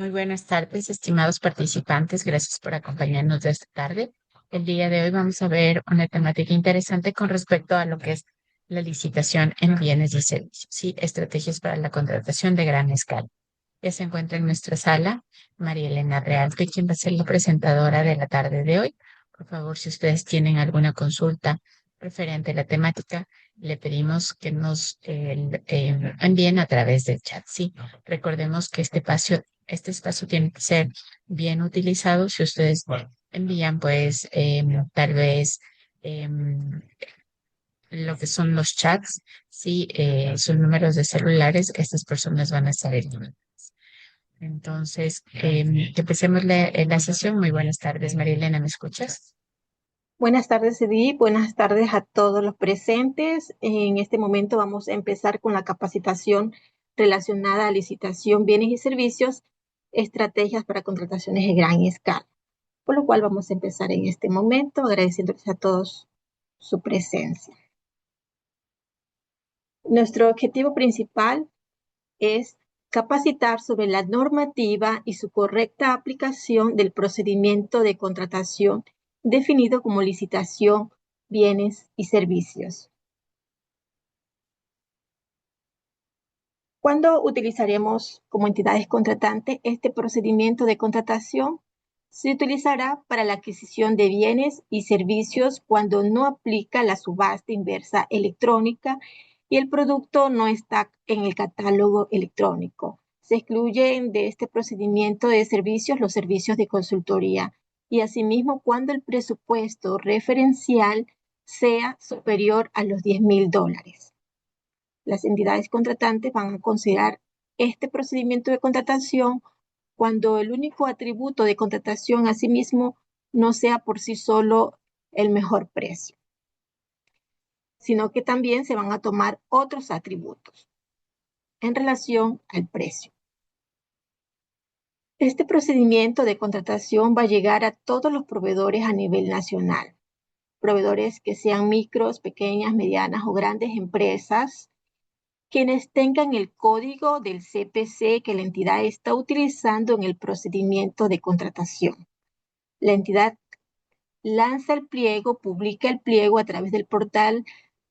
Muy buenas tardes, estimados participantes. Gracias por acompañarnos de esta tarde. El día de hoy vamos a ver una temática interesante con respecto a lo que es la licitación en bienes y servicios, sí, estrategias para la contratación de gran escala. Ya se encuentra en nuestra sala María Elena Realto, quien va a ser la presentadora de la tarde de hoy. Por favor, si ustedes tienen alguna consulta referente a la temática, le pedimos que nos envíen a través del chat. Sí, recordemos que este espacio tiene que ser bien utilizado. Si ustedes envían, pues, tal vez lo que son los chats, sí, sus números de celulares, estas personas van a estar eliminadas. Entonces, que empecemos la sesión. Muy buenas tardes, María Elena, ¿me escuchas? Buenas tardes, Edith. Buenas tardes a todos los presentes. En este momento vamos a empezar con la capacitación relacionada a licitación, bienes y servicios, estrategias para contrataciones de gran escala. Por lo cual vamos a empezar en este momento agradeciéndoles a todos su presencia. Nuestro objetivo principal es capacitar sobre la normativa y su correcta aplicación del procedimiento de contratación definido como licitación, bienes y servicios. ¿Cuándo utilizaremos como entidades contratantes este procedimiento de contratación? Se utilizará para la adquisición de bienes y servicios cuando no aplica la subasta inversa electrónica y el producto no está en el catálogo electrónico. Se excluyen de este procedimiento de servicios los servicios de consultoría y asimismo cuando el presupuesto referencial sea superior a los $10,000. Las entidades contratantes van a considerar este procedimiento de contratación cuando el único atributo de contratación asimismo no sea por sí solo el mejor precio, sino que también se van a tomar otros atributos en relación al precio. Este procedimiento de contratación va a llegar a todos los proveedores a nivel nacional, proveedores que sean micros, pequeñas, medianas o grandes empresas, quienes tengan el código del CPC que la entidad está utilizando en el procedimiento de contratación. La entidad lanza el pliego, publica el pliego a través del portal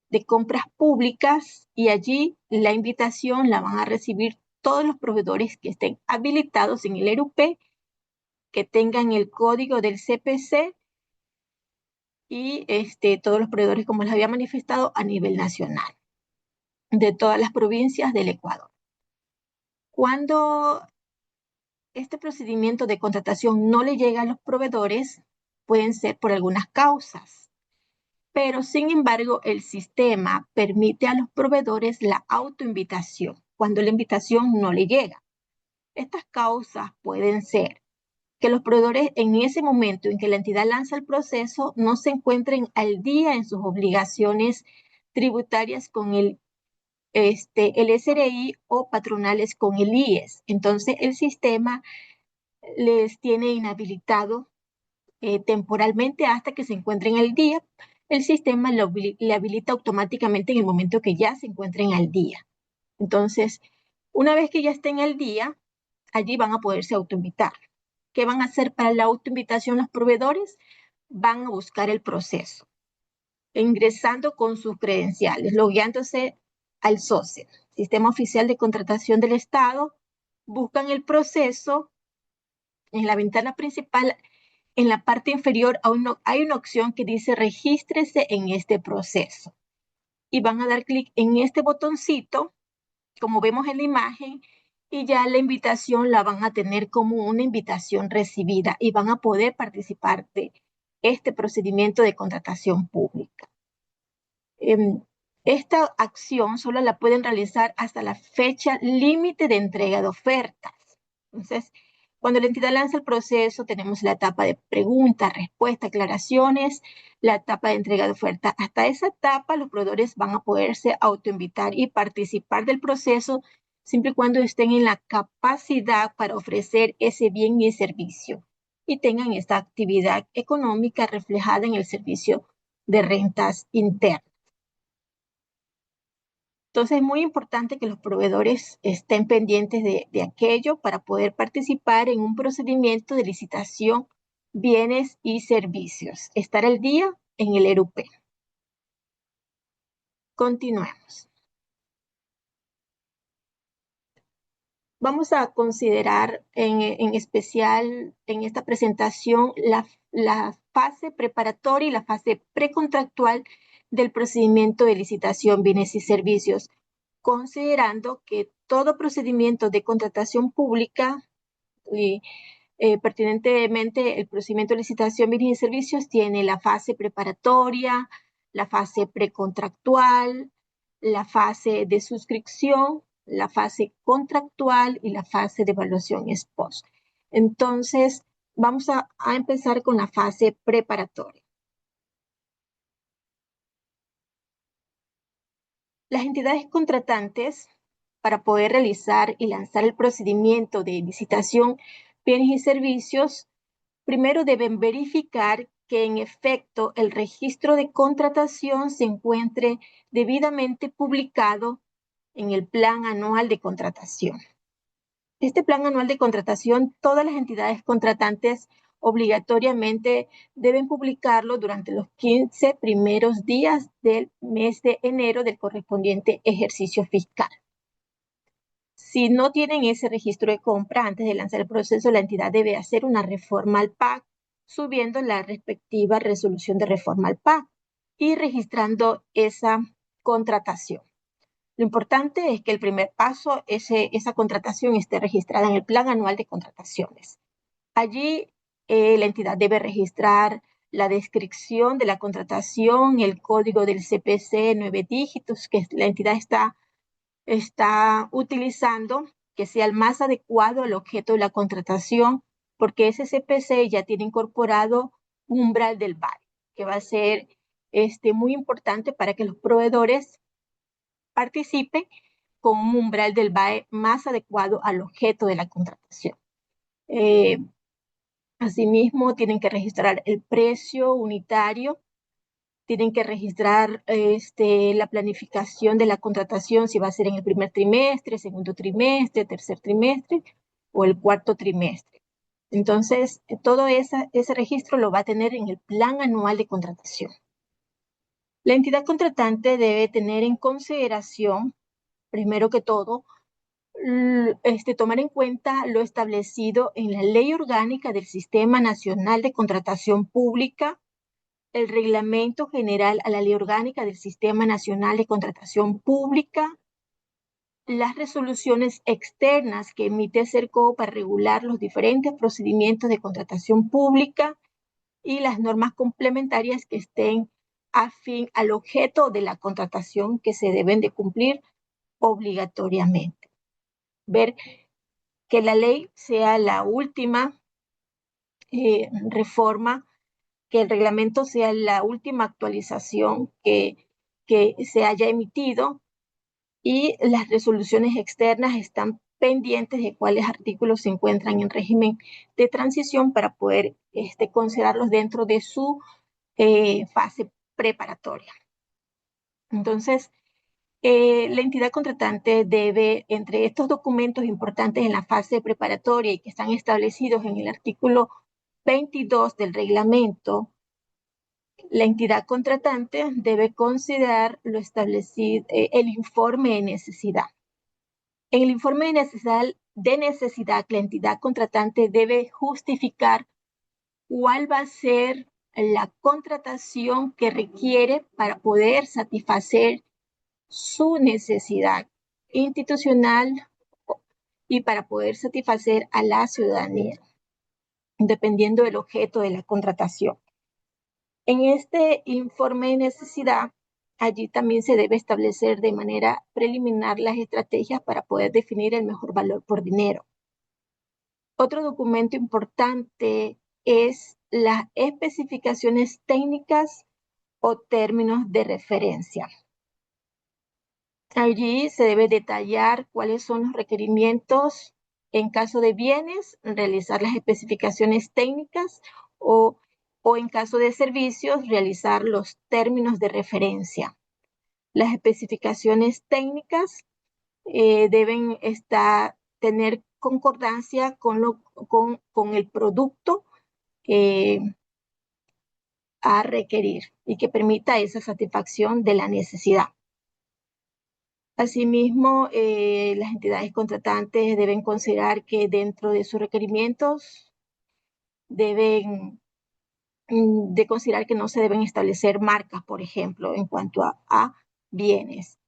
de compras públicas y allí la invitación la van a recibir todos los proveedores que estén habilitados en el ERUP, que tengan el código del CPC y todos los proveedores, como les había manifestado, a nivel nacional, de todas las provincias del Ecuador. Cuando este procedimiento de contratación no le llega a los proveedores, pueden ser por algunas causas, pero sin embargo el sistema permite a los proveedores la autoinvitación cuando la invitación no le llega. Estas causas pueden ser que los proveedores en ese momento en que la entidad lanza el proceso no se encuentren al día en sus obligaciones tributarias con el SRI o patronales con el IES. Entonces el sistema les tiene inhabilitado temporalmente hasta que se encuentren al día. El sistema le habilita automáticamente en el momento que ya se encuentren al día. Entonces, una vez que ya estén al día, allí van a poderse autoinvitar. ¿Qué van a hacer para la autoinvitación los proveedores? Van a buscar el proceso, ingresando con sus credenciales, logueándose al SOCE, Sistema Oficial de Contratación del Estado, buscan el proceso en la ventana principal. En la parte inferior hay una opción que dice regístrese en este proceso y van a dar clic en este botoncito, como vemos en la imagen, y ya la invitación la van a tener como una invitación recibida y van a poder participar de este procedimiento de contratación pública. Esta acción solo la pueden realizar hasta la fecha límite de entrega de ofertas. Entonces, cuando la entidad lanza el proceso, tenemos la etapa de preguntas, respuestas, aclaraciones, la etapa de entrega de oferta. Hasta esa etapa, los proveedores van a poderse autoinvitar y participar del proceso siempre y cuando estén en la capacidad para ofrecer ese bien y servicio y tengan esta actividad económica reflejada en el servicio de rentas internas. Entonces es muy importante que los proveedores estén pendientes de aquello para poder participar en un procedimiento de licitación, bienes y servicios. Estar al día en el ERUP. Continuemos. Vamos a considerar en especial en esta presentación la fase preparatoria y la fase precontractual del procedimiento de licitación, bienes y servicios, considerando que todo procedimiento de contratación pública, pertinentemente el procedimiento de licitación, bienes y servicios, tiene la fase preparatoria, la fase precontractual, la fase de suscripción, la fase contractual y la fase de evaluación ex post. Entonces, vamos a empezar con la fase preparatoria. Las entidades contratantes, para poder realizar y lanzar el procedimiento de licitación, bienes y servicios, primero deben verificar que en efecto el registro de contratación se encuentre debidamente publicado en el Plan Anual de Contratación. Este Plan Anual de Contratación, todas las entidades contratantes obligatoriamente deben publicarlo durante los 15 primeros días del mes de enero del correspondiente ejercicio fiscal. Si no tienen ese registro de compra antes de lanzar el proceso, la entidad debe hacer una reforma al PAC, subiendo la respectiva resolución de reforma al PAC y registrando esa contratación. Lo importante es que el primer paso, esa contratación esté registrada en el Plan Anual de Contrataciones. Allí la entidad debe registrar la descripción de la contratación, el código del CPC 9 dígitos que la entidad está utilizando, que sea el más adecuado al objeto de la contratación, porque ese CPC ya tiene incorporado un umbral del BAE, que va a ser muy importante para que los proveedores participen con un umbral del BAE más adecuado al objeto de la contratación. Asimismo, tienen que registrar el precio unitario, tienen que registrar la planificación de la contratación, si va a ser en el primer trimestre, segundo trimestre, tercer trimestre o el cuarto trimestre. Entonces, todo ese registro lo va a tener en el Plan Anual de Contratación. La entidad contratante debe tener en consideración, primero que todo, tomar en cuenta lo establecido en la Ley Orgánica del Sistema Nacional de Contratación Pública, el Reglamento General a la Ley Orgánica del Sistema Nacional de Contratación Pública, las resoluciones externas que emite SERCO para regular los diferentes procedimientos de contratación pública y las normas complementarias que estén afín al objeto de la contratación que se deben de cumplir obligatoriamente. Ver que la ley sea la última reforma, que el reglamento sea la última actualización que se haya emitido y las resoluciones externas están pendientes de cuáles artículos se encuentran en régimen de transición para poder considerarlos dentro de su fase preparatoria. Entonces, la entidad contratante debe, entre estos documentos importantes en la fase preparatoria y que están establecidos en el artículo 22 del reglamento, la entidad contratante debe considerar lo establecido, el informe de necesidad. En el informe de necesidad, la entidad contratante debe justificar cuál va a ser la contratación que requiere para poder satisfacer su necesidad institucional y para poder satisfacer a la ciudadanía, dependiendo del objeto de la contratación. En este informe de necesidad, allí también se debe establecer de manera preliminar las estrategias para poder definir el mejor valor por dinero. Otro documento importante es las especificaciones técnicas o términos de referencia. Allí se debe detallar cuáles son los requerimientos en caso de bienes, realizar las especificaciones técnicas o en caso de servicios, realizar los términos de referencia. Las especificaciones técnicas deben tener concordancia con el producto eh, a requerir y que permita esa satisfacción de la necesidad. Asimismo, las entidades contratantes deben considerar que dentro de sus requerimientos deben de considerar que no se deben establecer marcas, por ejemplo, en cuanto a bienes.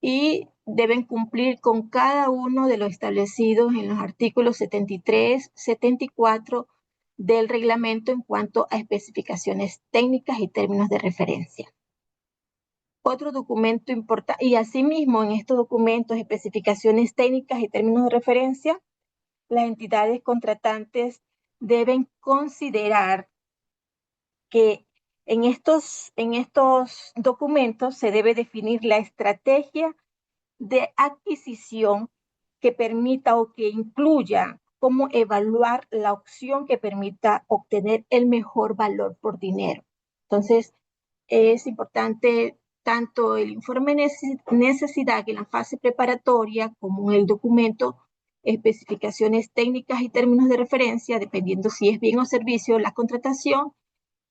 Y deben cumplir con cada uno de los establecidos en los artículos 73, 74 del reglamento en cuanto a especificaciones técnicas y términos de referencia. Otro documento importante, y asimismo en estos documentos, especificaciones técnicas y términos de referencia, las entidades contratantes deben considerar que en estos documentos se debe definir la estrategia de adquisición que permita o que incluya cómo evaluar la opción que permita obtener el mejor valor por dinero. Entonces, es importante tanto el informe necesidad en la fase preparatoria como en el documento, especificaciones técnicas y términos de referencia, dependiendo si es bien o servicio la contratación,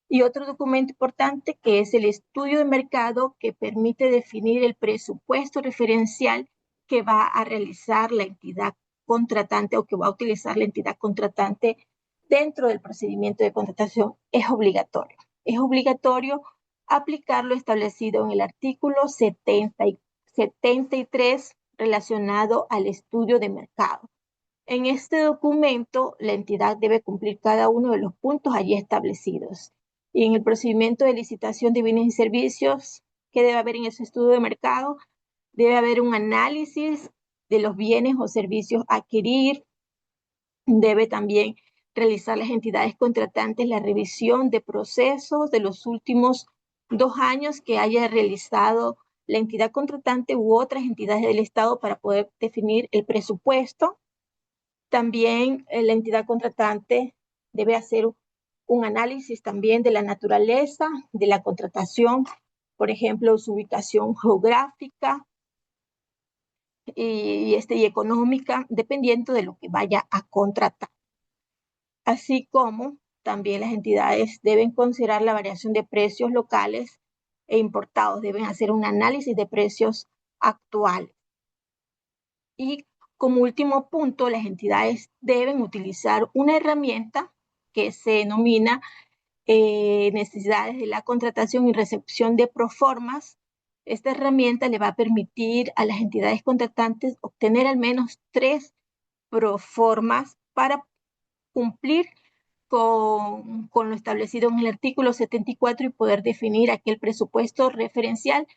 y otro documento importante que es el estudio de mercado que permite definir el presupuesto referencial que va a realizar la entidad contratante o que va a utilizar la entidad contratante dentro del procedimiento de contratación. Es obligatorio. Es obligatorio aplicar lo establecido en el artículo 73 relacionado al estudio de mercado. En este documento, la entidad debe cumplir cada uno de los puntos allí establecidos. Y en el procedimiento de licitación de bienes y servicios, ¿qué debe haber en ese estudio de mercado? Debe haber un análisis de los bienes o servicios a adquirir. Debe también realizar las entidades contratantes la revisión de procesos de los últimos 2 años que haya realizado la entidad contratante u otras entidades del Estado para poder definir el presupuesto. También la entidad contratante debe hacer un análisis también de la naturaleza de la contratación, por ejemplo, su ubicación geográfica y económica, dependiendo de lo que vaya a contratar. Así como también las entidades deben considerar la variación de precios locales e importados, deben hacer un análisis de precios actuales. Y como último punto, las entidades deben utilizar una herramienta que se denomina necesidades de la contratación y recepción de proformas. Esta herramienta le va a permitir a las entidades contratantes obtener al menos 3 proformas para cumplir con lo establecido en el artículo 74 y poder definir aquel presupuesto referencial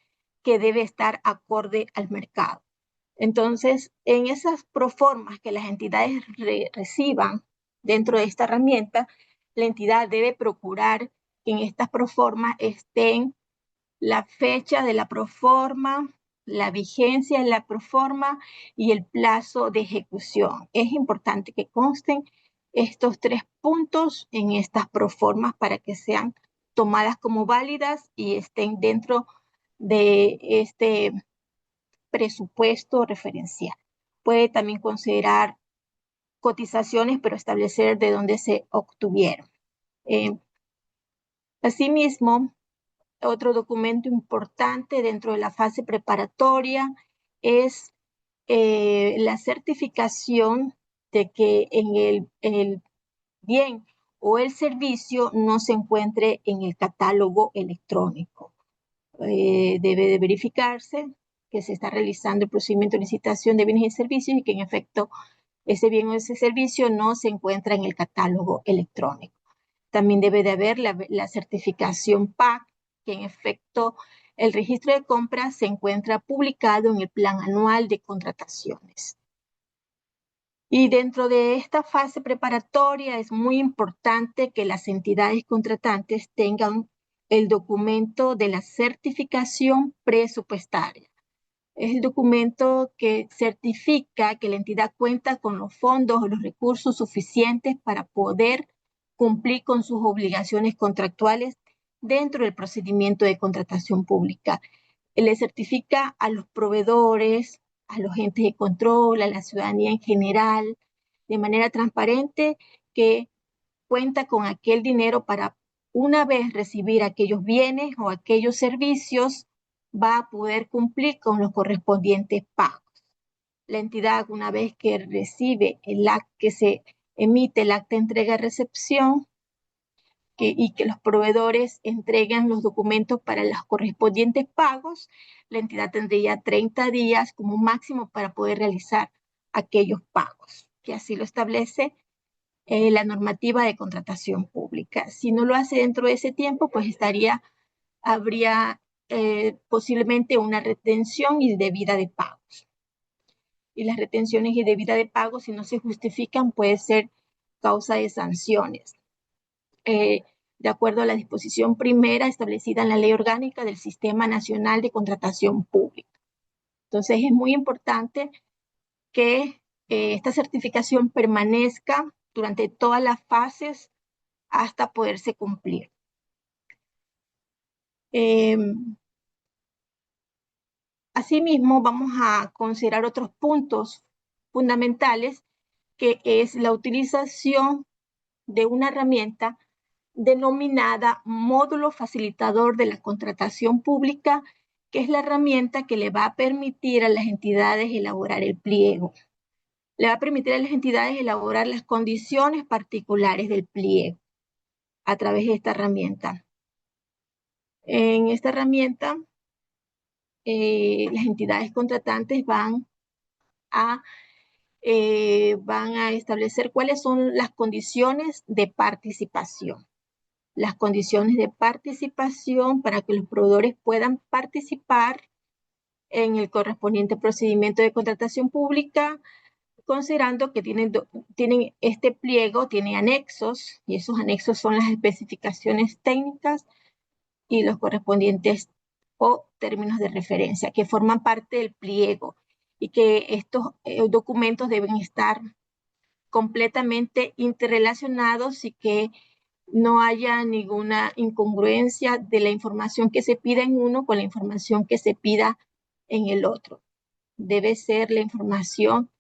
que debe estar acorde al mercado. Entonces, en esas proformas que las entidades reciban dentro de esta herramienta, la entidad debe procurar que en estas proformas estén la fecha de la proforma, la vigencia de la proforma y el plazo de ejecución. Es importante que consten estos 3 puntos en estas proformas para que sean tomadas como válidas y estén dentro de este presupuesto referencial. Puede también considerar cotizaciones, pero establecer de dónde se obtuvieron. Asimismo, otro documento importante dentro de la fase preparatoria es la certificación de que en el bien o el servicio no se encuentre en el catálogo electrónico. Debe de verificarse que se está realizando el procedimiento de licitación de bienes y servicios y que en efecto ese bien o ese servicio no se encuentra en el catálogo electrónico. También debe de haber la certificación PAC, que en efecto el registro de compras se encuentra publicado en el plan anual de contrataciones. Y dentro de esta fase preparatoria es muy importante que las entidades contratantes tengan el documento de la certificación presupuestaria. Es el documento que certifica que la entidad cuenta con los fondos o los recursos suficientes para poder cumplir con sus obligaciones contractuales dentro del procedimiento de contratación pública. le certifica a los proveedores, a los entes de control, a la ciudadanía en general, de manera transparente, que cuenta con aquel dinero para, una vez recibir aquellos bienes o aquellos servicios, va a poder cumplir con los correspondientes pagos. La entidad, una vez que recibe el acta, que se emite el acta de entrega-recepción, y que los proveedores entreguen los documentos para los correspondientes pagos, la entidad tendría 30 días como máximo para poder realizar aquellos pagos, que así lo establece la normativa de contratación pública. Si no lo hace dentro de ese tiempo, pues habría posiblemente una retención indebida de pagos. Y las retenciones indebidas de pagos, si no se justifican, puede ser causa de sanciones. De acuerdo a la disposición primera establecida en la Ley Orgánica del Sistema Nacional de Contratación Pública. Entonces, es muy importante que esta certificación permanezca durante todas las fases hasta poderse cumplir. Asimismo, vamos a considerar otros puntos fundamentales, que es la utilización de una herramienta denominada módulo facilitador de la contratación pública, que es la herramienta que le va a permitir a las entidades elaborar el pliego. Le va a permitir a las entidades elaborar las condiciones particulares del pliego a través de esta herramienta. En esta herramienta, las entidades contratantes van a establecer cuáles son las condiciones de participación. Las condiciones de participación para que los proveedores puedan participar en el correspondiente procedimiento de contratación pública, considerando que tienen este pliego, tiene anexos, y esos anexos son las especificaciones técnicas y los correspondientes o términos de referencia que forman parte del pliego, y que estos documentos deben estar completamente interrelacionados y que no haya ninguna incongruencia de la información que se pida en uno con la información que se pida en el otro. Debe ser la información,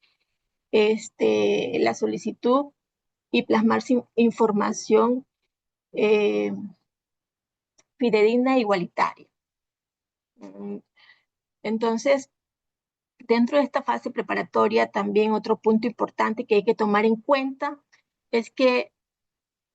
la solicitud, y plasmar información fidedigna e igualitaria. Entonces, dentro de esta fase preparatoria, también otro punto importante que hay que tomar en cuenta es que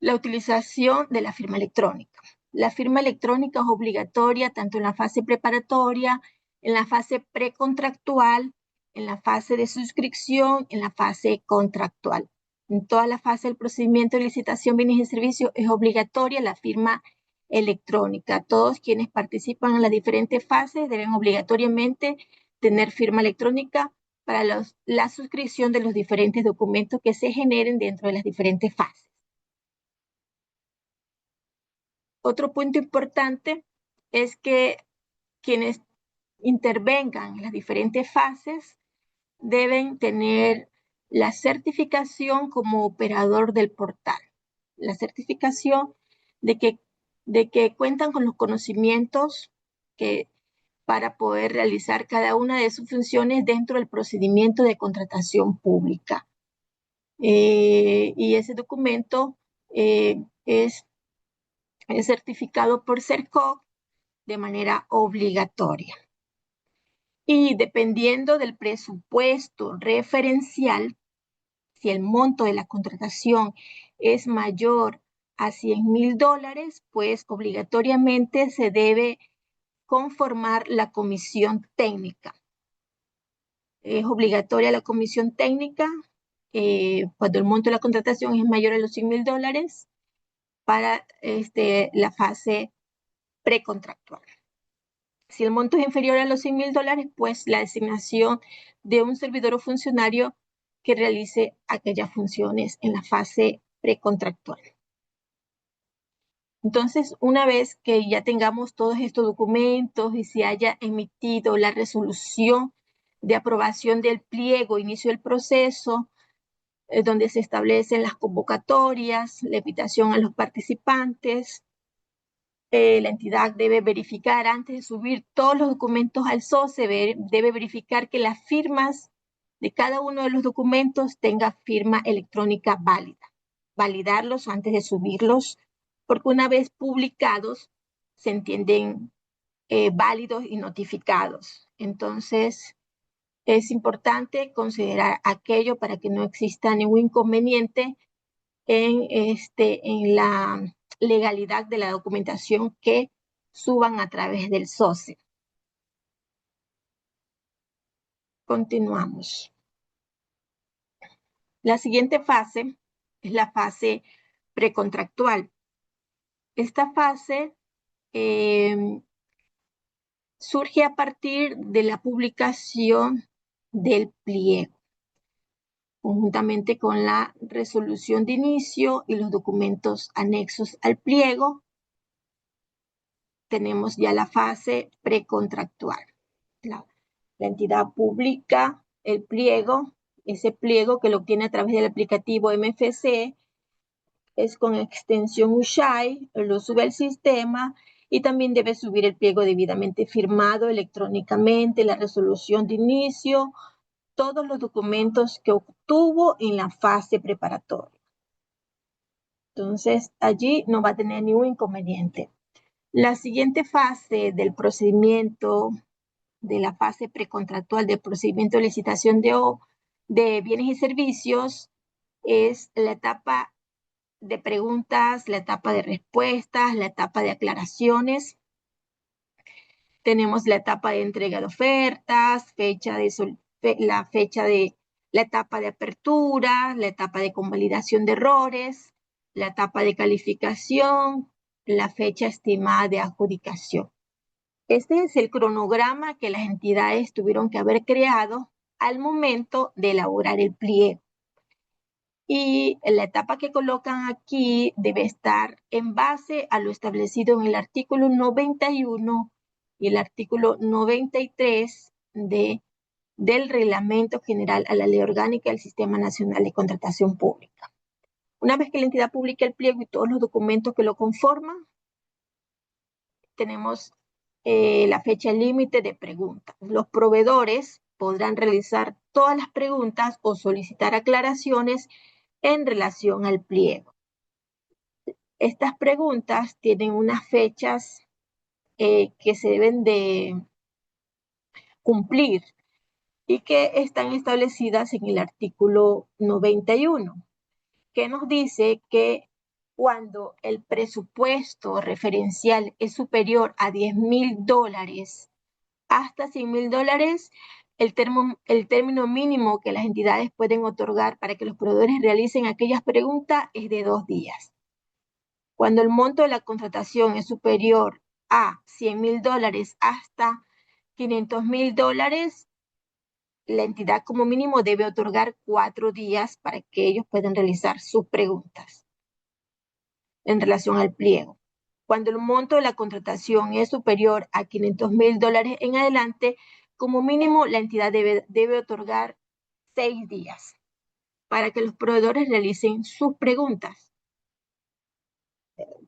la utilización de la firma electrónica. La firma electrónica es obligatoria tanto en la fase preparatoria, en la fase precontractual, en la fase de suscripción, en la fase contractual. En toda la fase del procedimiento de licitación, bienes y servicios es obligatoria la firma electrónica. Todos quienes participan en las diferentes fases deben obligatoriamente tener firma electrónica para la suscripción de los diferentes documentos que se generen dentro de las diferentes fases. Otro punto importante es que quienes intervengan en las diferentes fases deben tener la certificación como operador del portal. La certificación de que cuentan con los conocimientos para poder realizar cada una de sus funciones dentro del procedimiento de contratación pública. Y ese documento es certificado por CERCOC de manera obligatoria. Y dependiendo del presupuesto referencial, si el monto de la contratación es mayor a $100,000, pues obligatoriamente se debe conformar la comisión técnica. Es obligatoria la comisión técnica cuando el monto de la contratación es mayor a los $100,000 para la fase precontractual. Si el monto es inferior a los $100,000, pues la designación de un servidor o funcionario que realice aquellas funciones en la fase precontractual. Entonces, una vez que ya tengamos todos estos documentos y se haya emitido la resolución de aprobación del pliego, inicio del proceso, donde se establecen las convocatorias, la invitación a los participantes, la entidad debe verificar antes de subir todos los documentos al SOCE, debe verificar que las firmas de cada uno de los documentos tenga firma electrónica válida. Validarlos antes de subirlos, porque una vez publicados se entienden válidos y notificados. Entonces, es importante considerar aquello para que no exista ningún inconveniente en la legalidad de la documentación que suban a través del SOCE. Continuamos. La siguiente fase es la fase precontractual. Esta fase surge a partir de la publicación del pliego, conjuntamente con la resolución de inicio y los documentos anexos al pliego. Tenemos ya la fase precontractual. La entidad publica el pliego, ese pliego que lo obtiene a través del aplicativo MFC, es con extensión USHAI, lo sube al sistema y también debe subir el pliego debidamente firmado electrónicamente, la resolución de inicio, todos los documentos que obtuvo en la fase preparatoria. Entonces, allí no va a tener ningún inconveniente. La siguiente fase del procedimiento, de la fase precontractual del procedimiento de licitación de bienes y servicios, es la etapa de preguntas, la etapa de respuestas, la etapa de aclaraciones. Tenemos la etapa de entrega de ofertas, la etapa de apertura, la etapa de convalidación de errores, la etapa de calificación, la fecha estimada de adjudicación. Este es el cronograma que las entidades tuvieron que haber creado al momento de elaborar el pliego. Y la etapa que colocan aquí debe estar en base a lo establecido en el artículo 91 y el artículo 93 del Reglamento General a la Ley Orgánica del Sistema Nacional de Contratación Pública. Una vez que la entidad publique el pliego y todos los documentos que lo conforman, tenemos la fecha límite de preguntas. Los proveedores podrán realizar todas las preguntas o solicitar aclaraciones en relación al pliego. Estas preguntas tienen unas fechas que se deben de cumplir y que están establecidas en el artículo 91, que nos dice que cuando el presupuesto referencial es superior a $10,000 hasta $100,000, el término mínimo que las entidades pueden otorgar para que los proveedores realicen aquellas preguntas es de 2 días. Cuando el monto de la contratación es superior a $100,000 hasta $500,000, la entidad como mínimo debe otorgar 4 días para que ellos puedan realizar sus preguntas en relación al pliego. Cuando el monto de la contratación es superior a $500,000 en adelante, como mínimo la entidad debe otorgar 6 días para que los proveedores realicen sus preguntas.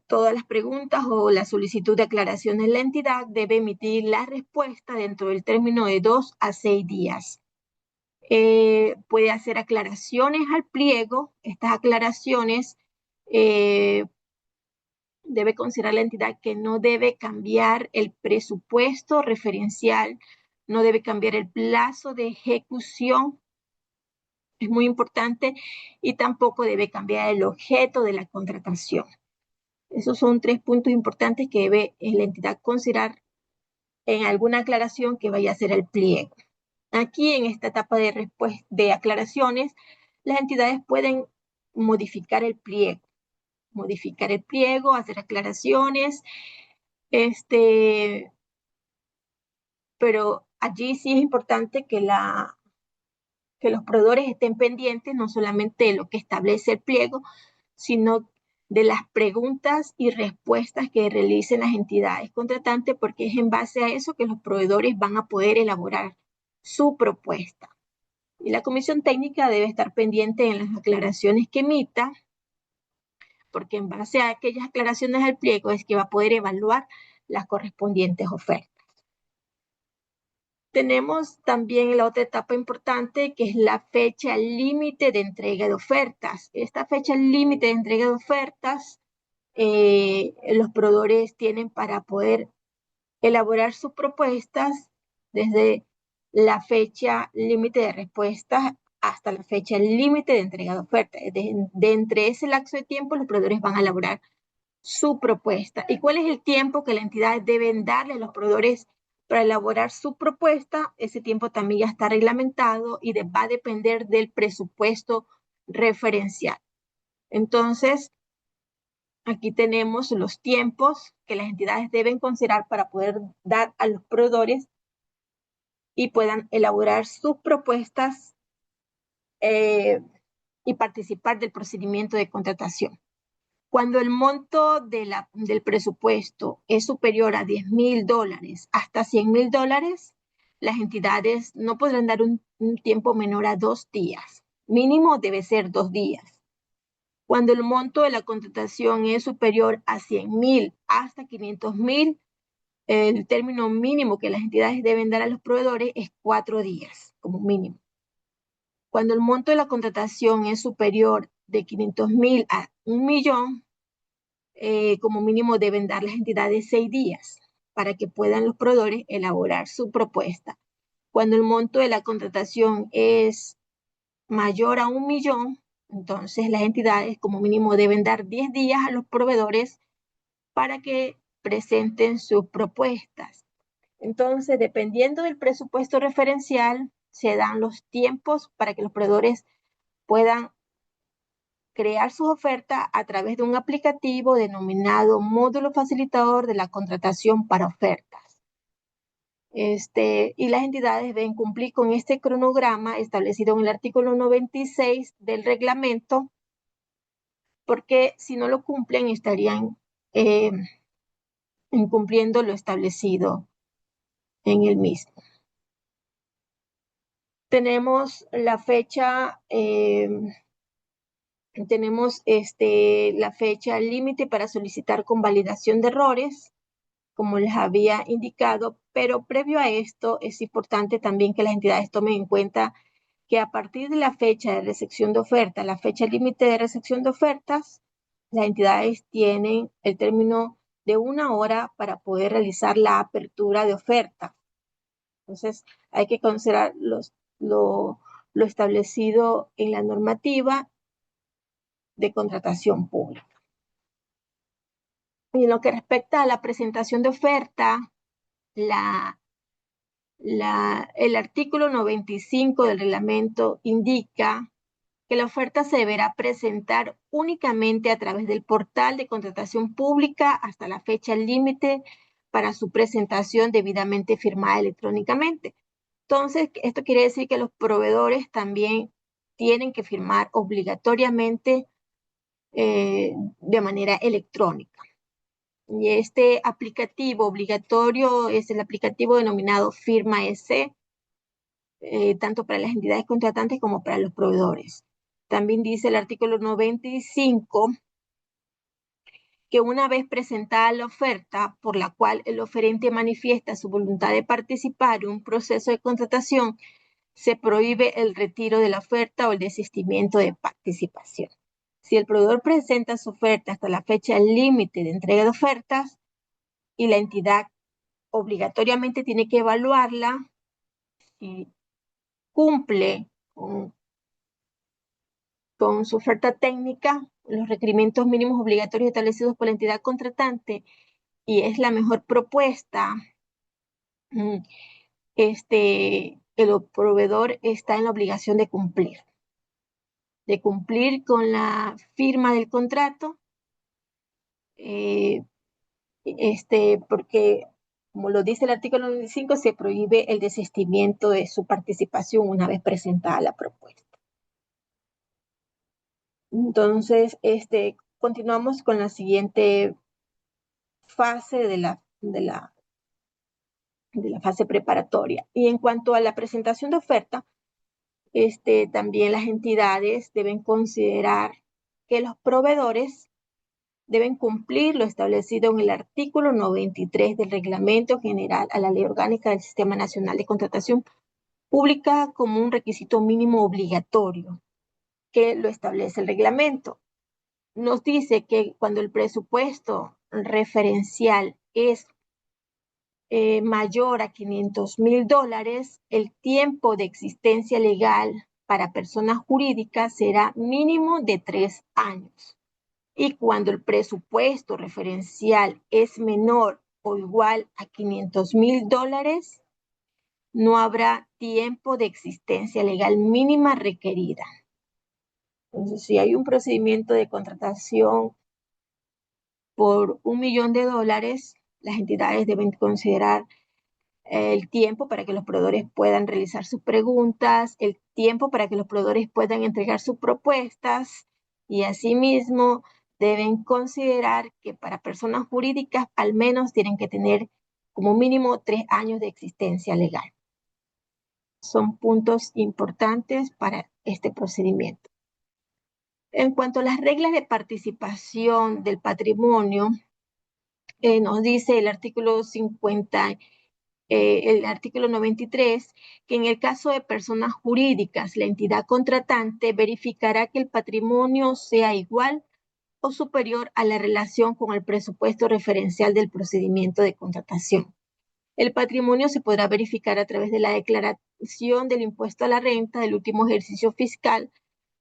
Todas las preguntas o la solicitud de aclaraciones de la entidad debe emitir la respuesta dentro del término de 2 a 6 días. Puede hacer aclaraciones al pliego. Estas aclaraciones debe considerar la entidad que no debe cambiar el presupuesto referencial, no debe cambiar el plazo de ejecución, es muy importante, y tampoco debe cambiar el objeto de la contratación. Esos son 3 puntos importantes que debe la entidad considerar en alguna aclaración que vaya a hacer el pliego. Aquí en esta etapa de aclaraciones, las entidades pueden modificar el pliego, hacer aclaraciones, pero allí sí es importante que los proveedores estén pendientes no solamente de lo que establece el pliego, sino de las preguntas y respuestas que realicen las entidades contratantes, porque es en base a eso que los proveedores van a poder elaborar su propuesta. Y la comisión técnica debe estar pendiente en las aclaraciones que emita, porque en base a aquellas aclaraciones del pliego es que va a poder evaluar las correspondientes ofertas. Tenemos también la otra etapa importante, que es la fecha límite de entrega de ofertas. Esta fecha límite de entrega de ofertas, los proveedores tienen para poder elaborar sus propuestas desde la fecha límite de respuestas hasta la fecha límite de entrega de ofertas. De entre ese lapso de tiempo, los proveedores van a elaborar su propuesta. ¿Y cuál es el tiempo que las entidades deben darle a los proveedores para elaborar su propuesta? Ese tiempo también ya está reglamentado y va a depender del presupuesto referencial. Entonces, aquí tenemos los tiempos que las entidades deben considerar para poder dar a los proveedores y puedan elaborar sus propuestas y participar del procedimiento de contratación. Cuando el monto del presupuesto es superior a $10,000 hasta $100,000, las entidades no podrán dar un tiempo menor a 2 días. Mínimo debe ser 2 días. Cuando el monto de la contratación es superior a 100,000 hasta 500,000, el término mínimo que las entidades deben dar a los proveedores es 4 días, como mínimo. Cuando el monto de la contratación es superior de 500,000 a 1,000,000, como mínimo deben dar las entidades 6 días para que puedan los proveedores elaborar su propuesta. Cuando el monto de la contratación es mayor a 1,000,000, entonces las entidades como mínimo deben dar 10 días a los proveedores para que presenten sus propuestas. Entonces, dependiendo del presupuesto referencial, se dan los tiempos para que los proveedores puedan crear sus ofertas a través de un aplicativo denominado módulo facilitador de la contratación para ofertas. Y las entidades deben cumplir con este cronograma establecido en el artículo 96 del reglamento, porque si no lo cumplen estarían incumpliendo lo establecido en el mismo. Tenemos la fecha la fecha límite para solicitar convalidación de errores, como les había indicado, pero previo a esto es importante también que las entidades tomen en cuenta que a partir de la fecha de recepción de ofertas, la fecha límite de recepción de ofertas, las entidades tienen el término de 1 hora para poder realizar la apertura de oferta. Entonces, hay que considerar lo establecido en la normativa de contratación pública. Y en lo que respecta a la presentación de oferta, el artículo 95 del reglamento indica que la oferta se deberá presentar únicamente a través del portal de contratación pública hasta la fecha límite para su presentación debidamente firmada electrónicamente. Entonces, esto quiere decir que los proveedores también tienen que firmar obligatoriamente de manera electrónica. Y este aplicativo obligatorio es el aplicativo denominado Firma S, tanto para las entidades contratantes como para los proveedores. También dice el artículo 95 que una vez presentada la oferta por la cual el oferente manifiesta su voluntad de participar en un proceso de contratación, se prohíbe el retiro de la oferta o el desistimiento de participación. Si el proveedor presenta su oferta hasta la fecha límite de entrega de ofertas y la entidad obligatoriamente tiene que evaluarla, si cumple con su oferta técnica, los requerimientos mínimos obligatorios establecidos por la entidad contratante y es la mejor propuesta, el proveedor está en la obligación de cumplir con la firma del contrato, porque, como lo dice el artículo 95, se prohíbe el desistimiento de su participación una vez presentada la propuesta. Entonces, continuamos con la siguiente fase de la fase preparatoria. Y en cuanto a la presentación de oferta, también las entidades deben considerar que los proveedores deben cumplir lo establecido en el artículo 93 del Reglamento General a la Ley Orgánica del Sistema Nacional de Contratación Pública como un requisito mínimo obligatorio que lo establece el reglamento. Nos dice que cuando el presupuesto referencial es mayor a $500,000, el tiempo de existencia legal para personas jurídicas será mínimo de 3 años. Y cuando el presupuesto referencial es menor o igual a $500,000, no habrá tiempo de existencia legal mínima requerida. Entonces, si hay un procedimiento de contratación por $1 millón, las entidades deben considerar el tiempo para que los proveedores puedan realizar sus preguntas, el tiempo para que los proveedores puedan entregar sus propuestas y asimismo deben considerar que para personas jurídicas al menos tienen que tener como mínimo 3 años de existencia legal. Son puntos importantes para este procedimiento. En cuanto a las reglas de participación del patrimonio, nos dice el artículo 93, que en el caso de personas jurídicas, la entidad contratante verificará que el patrimonio sea igual o superior a la relación con el presupuesto referencial del procedimiento de contratación. El patrimonio se podrá verificar a través de la declaración del impuesto a la renta del último ejercicio fiscal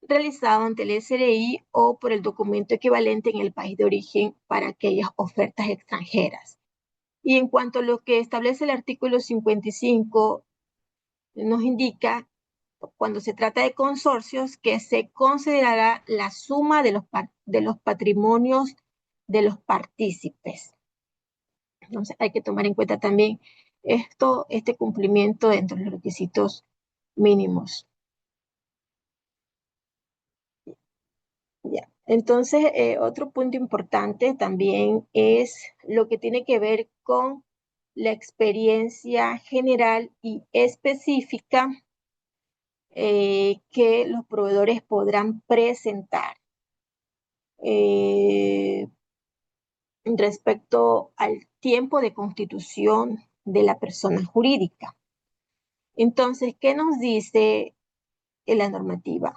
realizado ante el SRI o por el documento equivalente en el país de origen para aquellas ofertas extranjeras. Y en cuanto a lo que establece el artículo 55, nos indica, cuando se trata de consorcios, que se considerará la suma de los patrimonios de los partícipes. Entonces hay que tomar en cuenta también este cumplimiento dentro de los requisitos mínimos. Ya. Entonces, otro punto importante también es lo que tiene que ver con la experiencia general y específica que los proveedores podrán presentar respecto al tiempo de constitución de la persona jurídica. Entonces, ¿qué nos dice la normativa?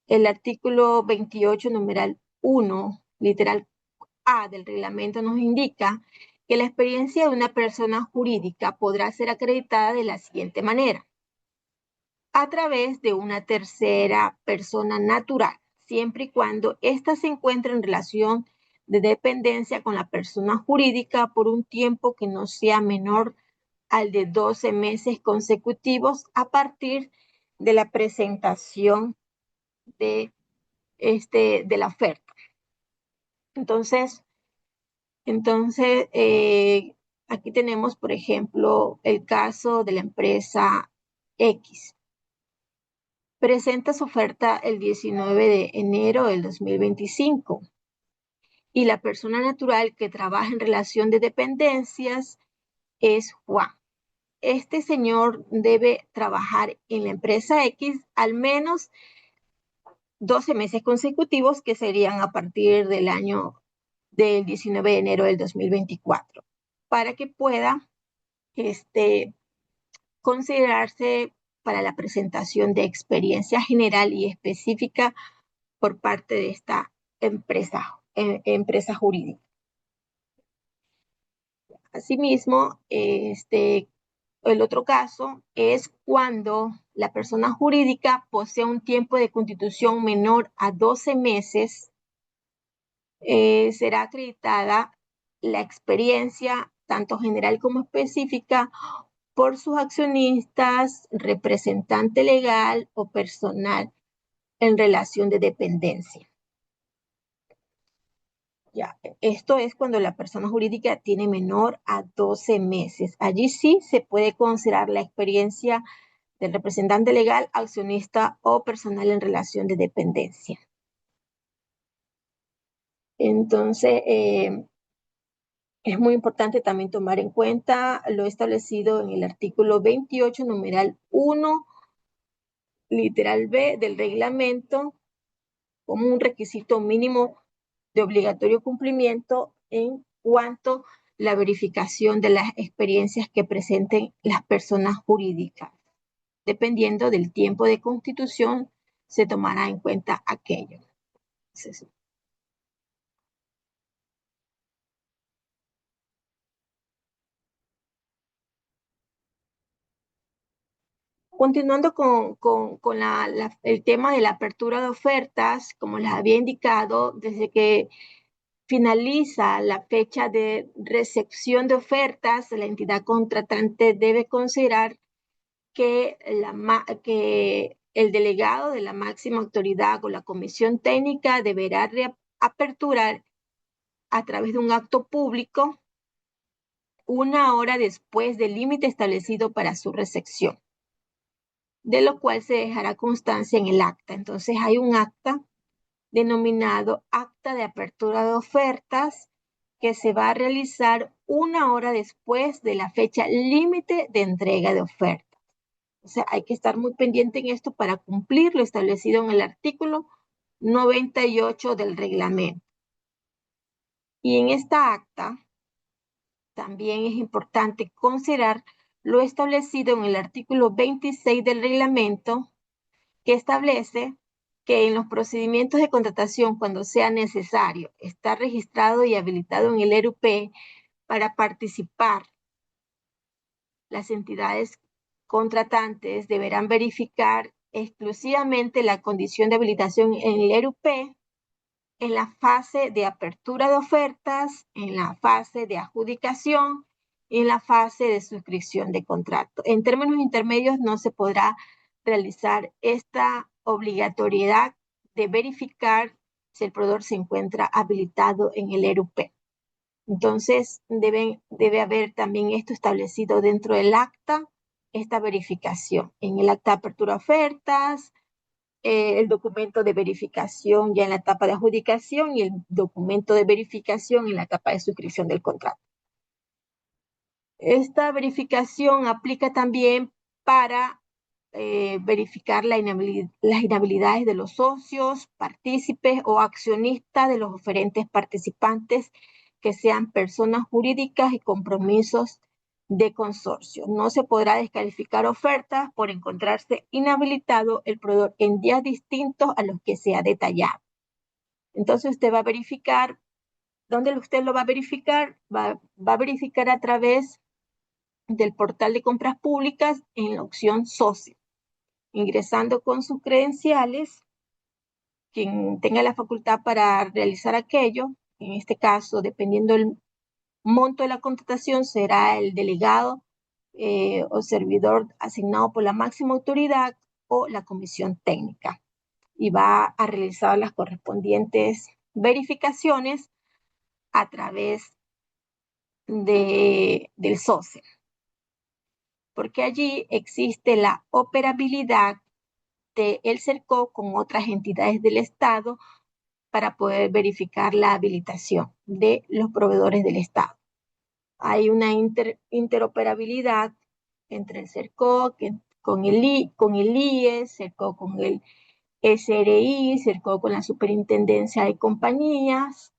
El artículo 28, numeral 1, literal A del reglamento nos indica que la experiencia de una persona jurídica podrá ser acreditada de la siguiente manera: a través de una tercera persona natural, siempre y cuando ésta se encuentre en relación de dependencia con la persona jurídica por un tiempo que no sea menor al de 12 meses consecutivos a partir de la presentación de la oferta. Entonces aquí tenemos, por ejemplo, el caso de la empresa X. Presenta su oferta el 19 de enero del 2025 y la persona natural que trabaja en relación de dependencias es Juan. Este señor debe trabajar en la empresa X al menos 12 meses consecutivos, que serían a partir del año del 19 de enero del 2024, para que pueda considerarse para la presentación de experiencia general y específica por parte de esta empresa jurídica. Asimismo, el otro caso es cuando la persona jurídica posee un tiempo de constitución menor a 12 meses, será acreditada la experiencia, tanto general como específica, por sus accionistas, representante legal o personal en relación de dependencia. Ya, esto es cuando la persona jurídica tiene menor a 12 meses. Allí sí se puede considerar la experiencia del representante legal, accionista o personal en relación de dependencia. Entonces, es muy importante también tomar en cuenta lo establecido en el artículo 28, numeral 1, literal B del reglamento, como un requisito mínimo de obligatorio cumplimiento en cuanto a la verificación de las experiencias que presenten las personas jurídicas. Dependiendo del tiempo de constitución, se tomará en cuenta aquello. Continuando con el tema de la apertura de ofertas, como les había indicado, desde que finaliza la fecha de recepción de ofertas, la entidad contratante debe considerar que el delegado de la máxima autoridad o la comisión técnica deberá reaperturar a través de un acto público 1 hora después del límite establecido para su recepción, de lo cual se dejará constancia en el acta. Entonces hay un acta denominado Acta de Apertura de Ofertas que se va a realizar 1 hora después de la fecha límite de entrega de ofertas. O sea, hay que estar muy pendiente en esto para cumplir lo establecido en el artículo 98 del reglamento. Y en esta acta también es importante considerar lo establecido en el artículo 26 del reglamento, que establece que en los procedimientos de contratación, cuando sea necesario, estar registrado y habilitado en el ERUP para participar, las entidades contratantes deberán verificar exclusivamente la condición de habilitación en el ERUP en la fase de apertura de ofertas, en la fase de adjudicación y en la fase de suscripción de contrato. En términos intermedios no se podrá realizar esta obligatoriedad de verificar si el proveedor se encuentra habilitado en el ERUP. Entonces, debe haber también esto establecido dentro del acta, esta verificación. En el acta de apertura de ofertas, el documento de verificación ya en la etapa de adjudicación y el documento de verificación en la etapa de suscripción del contrato. Esta verificación aplica también para verificar las inhabilidades de los socios, partícipes o accionistas de los oferentes participantes que sean personas jurídicas y compromisos de consorcio. No se podrá descalificar ofertas por encontrarse inhabilitado el proveedor en días distintos a los que se ha detallado. Entonces usted va a verificar, ¿dónde usted lo va a verificar? Va a verificar a través del portal de compras públicas en la opción socio, ingresando con sus credenciales, quien tenga la facultad para realizar aquello, en este caso, dependiendo del monto de la contratación, será el delegado o servidor asignado por la máxima autoridad o la comisión técnica, y va a realizar las correspondientes verificaciones a través del SOCE, porque allí existe la operabilidad del CERCO con otras entidades del Estado para poder verificar la habilitación de los proveedores del Estado. Hay una interoperabilidad entre el CERCO con el IES, CERCO con el SRI, CERCO con la Superintendencia de Compañías,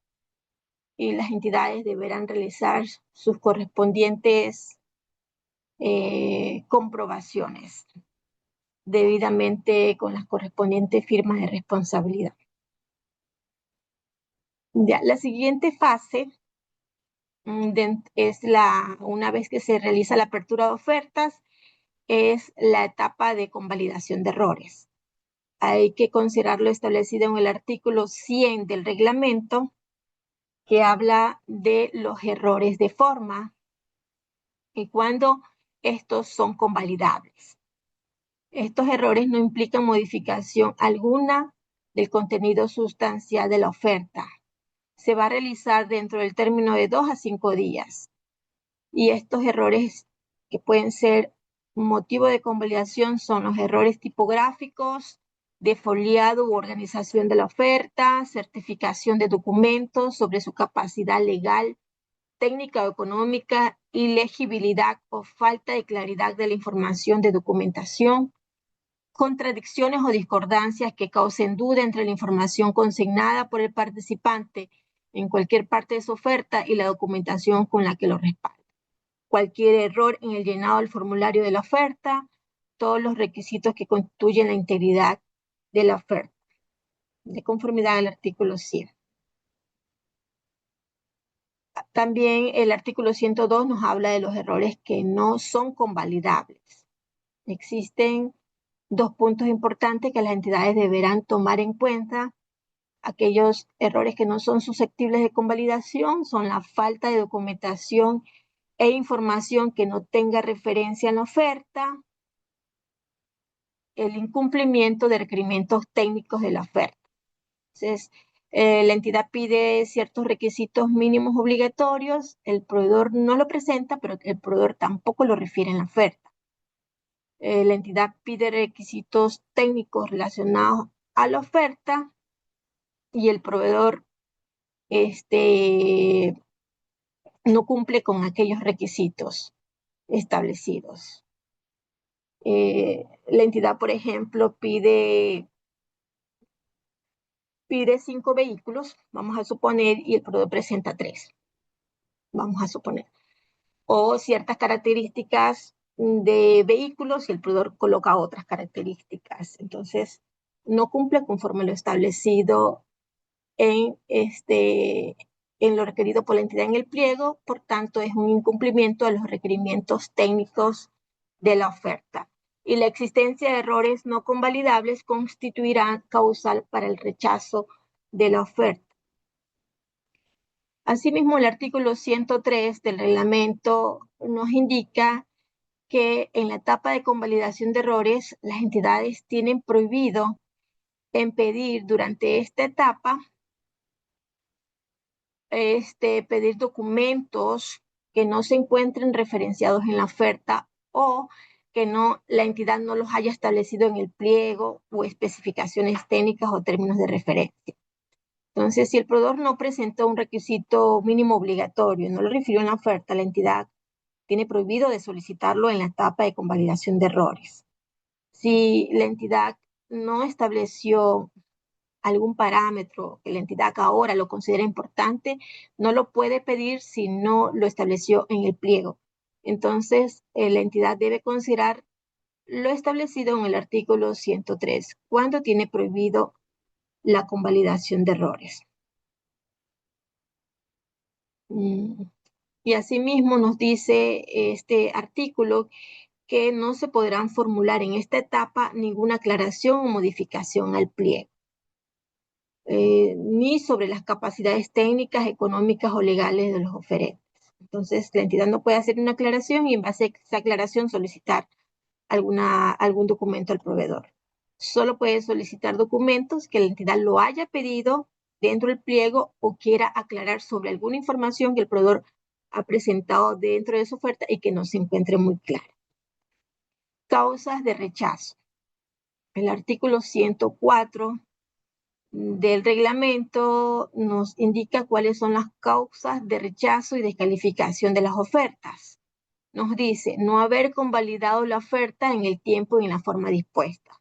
y las entidades deberán realizar sus correspondientes comprobaciones debidamente con las correspondientes firmas de responsabilidad. Ya, la siguiente fase es una vez que se realiza la apertura de ofertas, es la etapa de convalidación de errores. Hay que considerar lo establecido en el artículo 100 del reglamento, que habla de los errores de forma y cuando estos son convalidables. Estos errores no implican modificación alguna del contenido sustancial de la oferta. Se va a realizar dentro del término de 2 a 5 días. Y estos errores que pueden ser motivo de convalidación son los errores tipográficos, de foliado u organización de la oferta, certificación de documentos sobre su capacidad legal, técnica o económica, ilegibilidad o falta de claridad de la información de documentación, contradicciones o discordancias que causen duda entre la información consignada por el participante en cualquier parte de su oferta y la documentación con la que lo respalda. Cualquier error en el llenado del formulario de la oferta, todos los requisitos que constituyen la integridad de la oferta, de conformidad al artículo 100. También el artículo 102 nos habla de los errores que no son convalidables. Existen dos puntos importantes que las entidades deberán tomar en cuenta. Aquellos errores que no son susceptibles de convalidación son la falta de documentación e información que no tenga referencia en la oferta, el incumplimiento de requerimientos técnicos de la oferta. Entonces, la entidad pide ciertos requisitos mínimos obligatorios, el proveedor no lo presenta, pero el proveedor tampoco lo refiere en la oferta. La entidad pide requisitos técnicos relacionados a la oferta y el proveedor no cumple con aquellos requisitos establecidos. La entidad, por ejemplo, pide 5 vehículos, vamos a suponer, y el proveedor presenta 3, vamos a suponer. O ciertas características de vehículos y el proveedor coloca otras características. Entonces, no cumple conforme lo establecido en lo requerido por la entidad en el pliego, por tanto es un incumplimiento de los requerimientos técnicos de la oferta. Y la existencia de errores no convalidables constituirá causal para el rechazo de la oferta. Asimismo, el artículo 103 del reglamento nos indica que en la etapa de convalidación de errores, las entidades tienen prohibido pedir durante esta etapa pedir documentos que no se encuentren referenciados en la oferta o que la entidad no los haya establecido en el pliego o especificaciones técnicas o términos de referencia. Entonces, si el proveedor no presentó un requisito mínimo obligatorio, no lo refirió en la oferta, la entidad tiene prohibido de solicitarlo en la etapa de convalidación de errores. Si la entidad no estableció algún parámetro que la entidad ahora lo considera importante, no lo puede pedir si no lo estableció en el pliego. Entonces, la entidad debe considerar lo establecido en el artículo 103, cuando tiene prohibido la convalidación de errores. Y asimismo nos dice este artículo que no se podrán formular en esta etapa ninguna aclaración o modificación al pliego. Ni sobre las capacidades técnicas, económicas o legales de los oferentes. Entonces, la entidad no puede hacer una aclaración y en base a esa aclaración solicitar algún documento al proveedor. Solo puede solicitar documentos que la entidad lo haya pedido dentro del pliego o quiera aclarar sobre alguna información que el proveedor ha presentado dentro de su oferta y que no se encuentre muy clara. Causas de rechazo. El artículo 104 del reglamento nos indica cuáles son las causas de rechazo y descalificación de las ofertas. Nos dice no haber convalidado la oferta en el tiempo y en la forma dispuesta.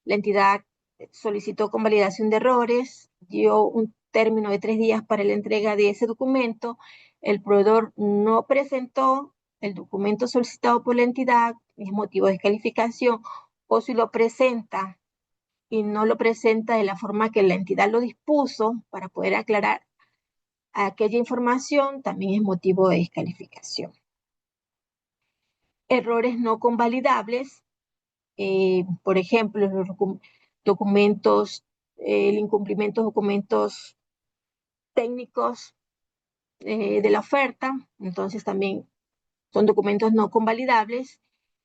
La entidad solicitó convalidación de errores, dio un término de 3 días para la entrega de ese documento, el proveedor no presentó el documento solicitado por la entidad, es motivo de descalificación, o si lo presenta y no lo presenta de la forma que la entidad lo dispuso para poder aclarar aquella información, también es motivo de descalificación. Errores no convalidables, por ejemplo, los documentos, el incumplimiento de documentos técnicos de la oferta, entonces también son documentos no convalidables,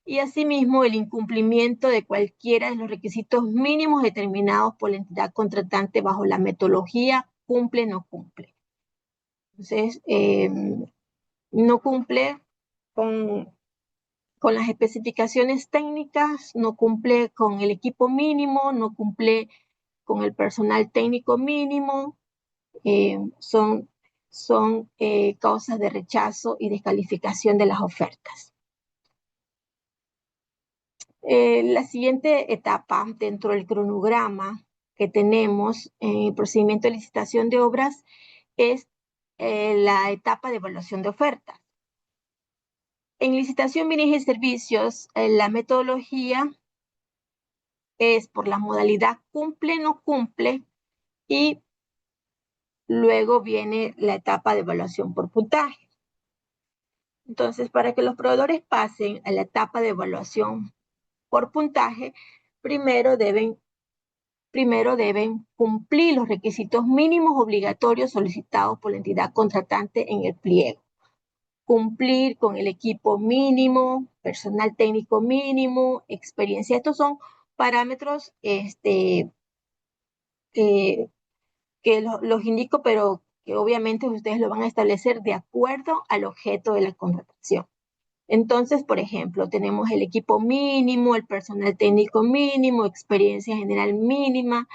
y asimismo el incumplimiento de cualquiera de los requisitos mínimos determinados por la entidad contratante bajo la metodología cumple, no cumple. Entonces, no cumple con las especificaciones técnicas, no cumple con el equipo mínimo, no cumple con el personal técnico mínimo, son causas de rechazo y descalificación de las ofertas. La siguiente etapa dentro del cronograma que tenemos en el procedimiento de licitación de obras es la etapa de evaluación de ofertas. En licitación, bienes y servicios, la metodología es por la modalidad cumple, no cumple, y luego viene la etapa de evaluación por puntaje. Entonces, para que los proveedores pasen a la etapa de evaluación por puntaje, primero deben cumplir los requisitos mínimos obligatorios solicitados por la entidad contratante en el pliego. Cumplir con el equipo mínimo, personal técnico mínimo, experiencia. Estos son parámetros que los indico, pero que obviamente ustedes lo van a establecer de acuerdo al objeto de la contratación. Entonces, por ejemplo, tenemos el equipo mínimo, el personal técnico mínimo, experiencia general mínima,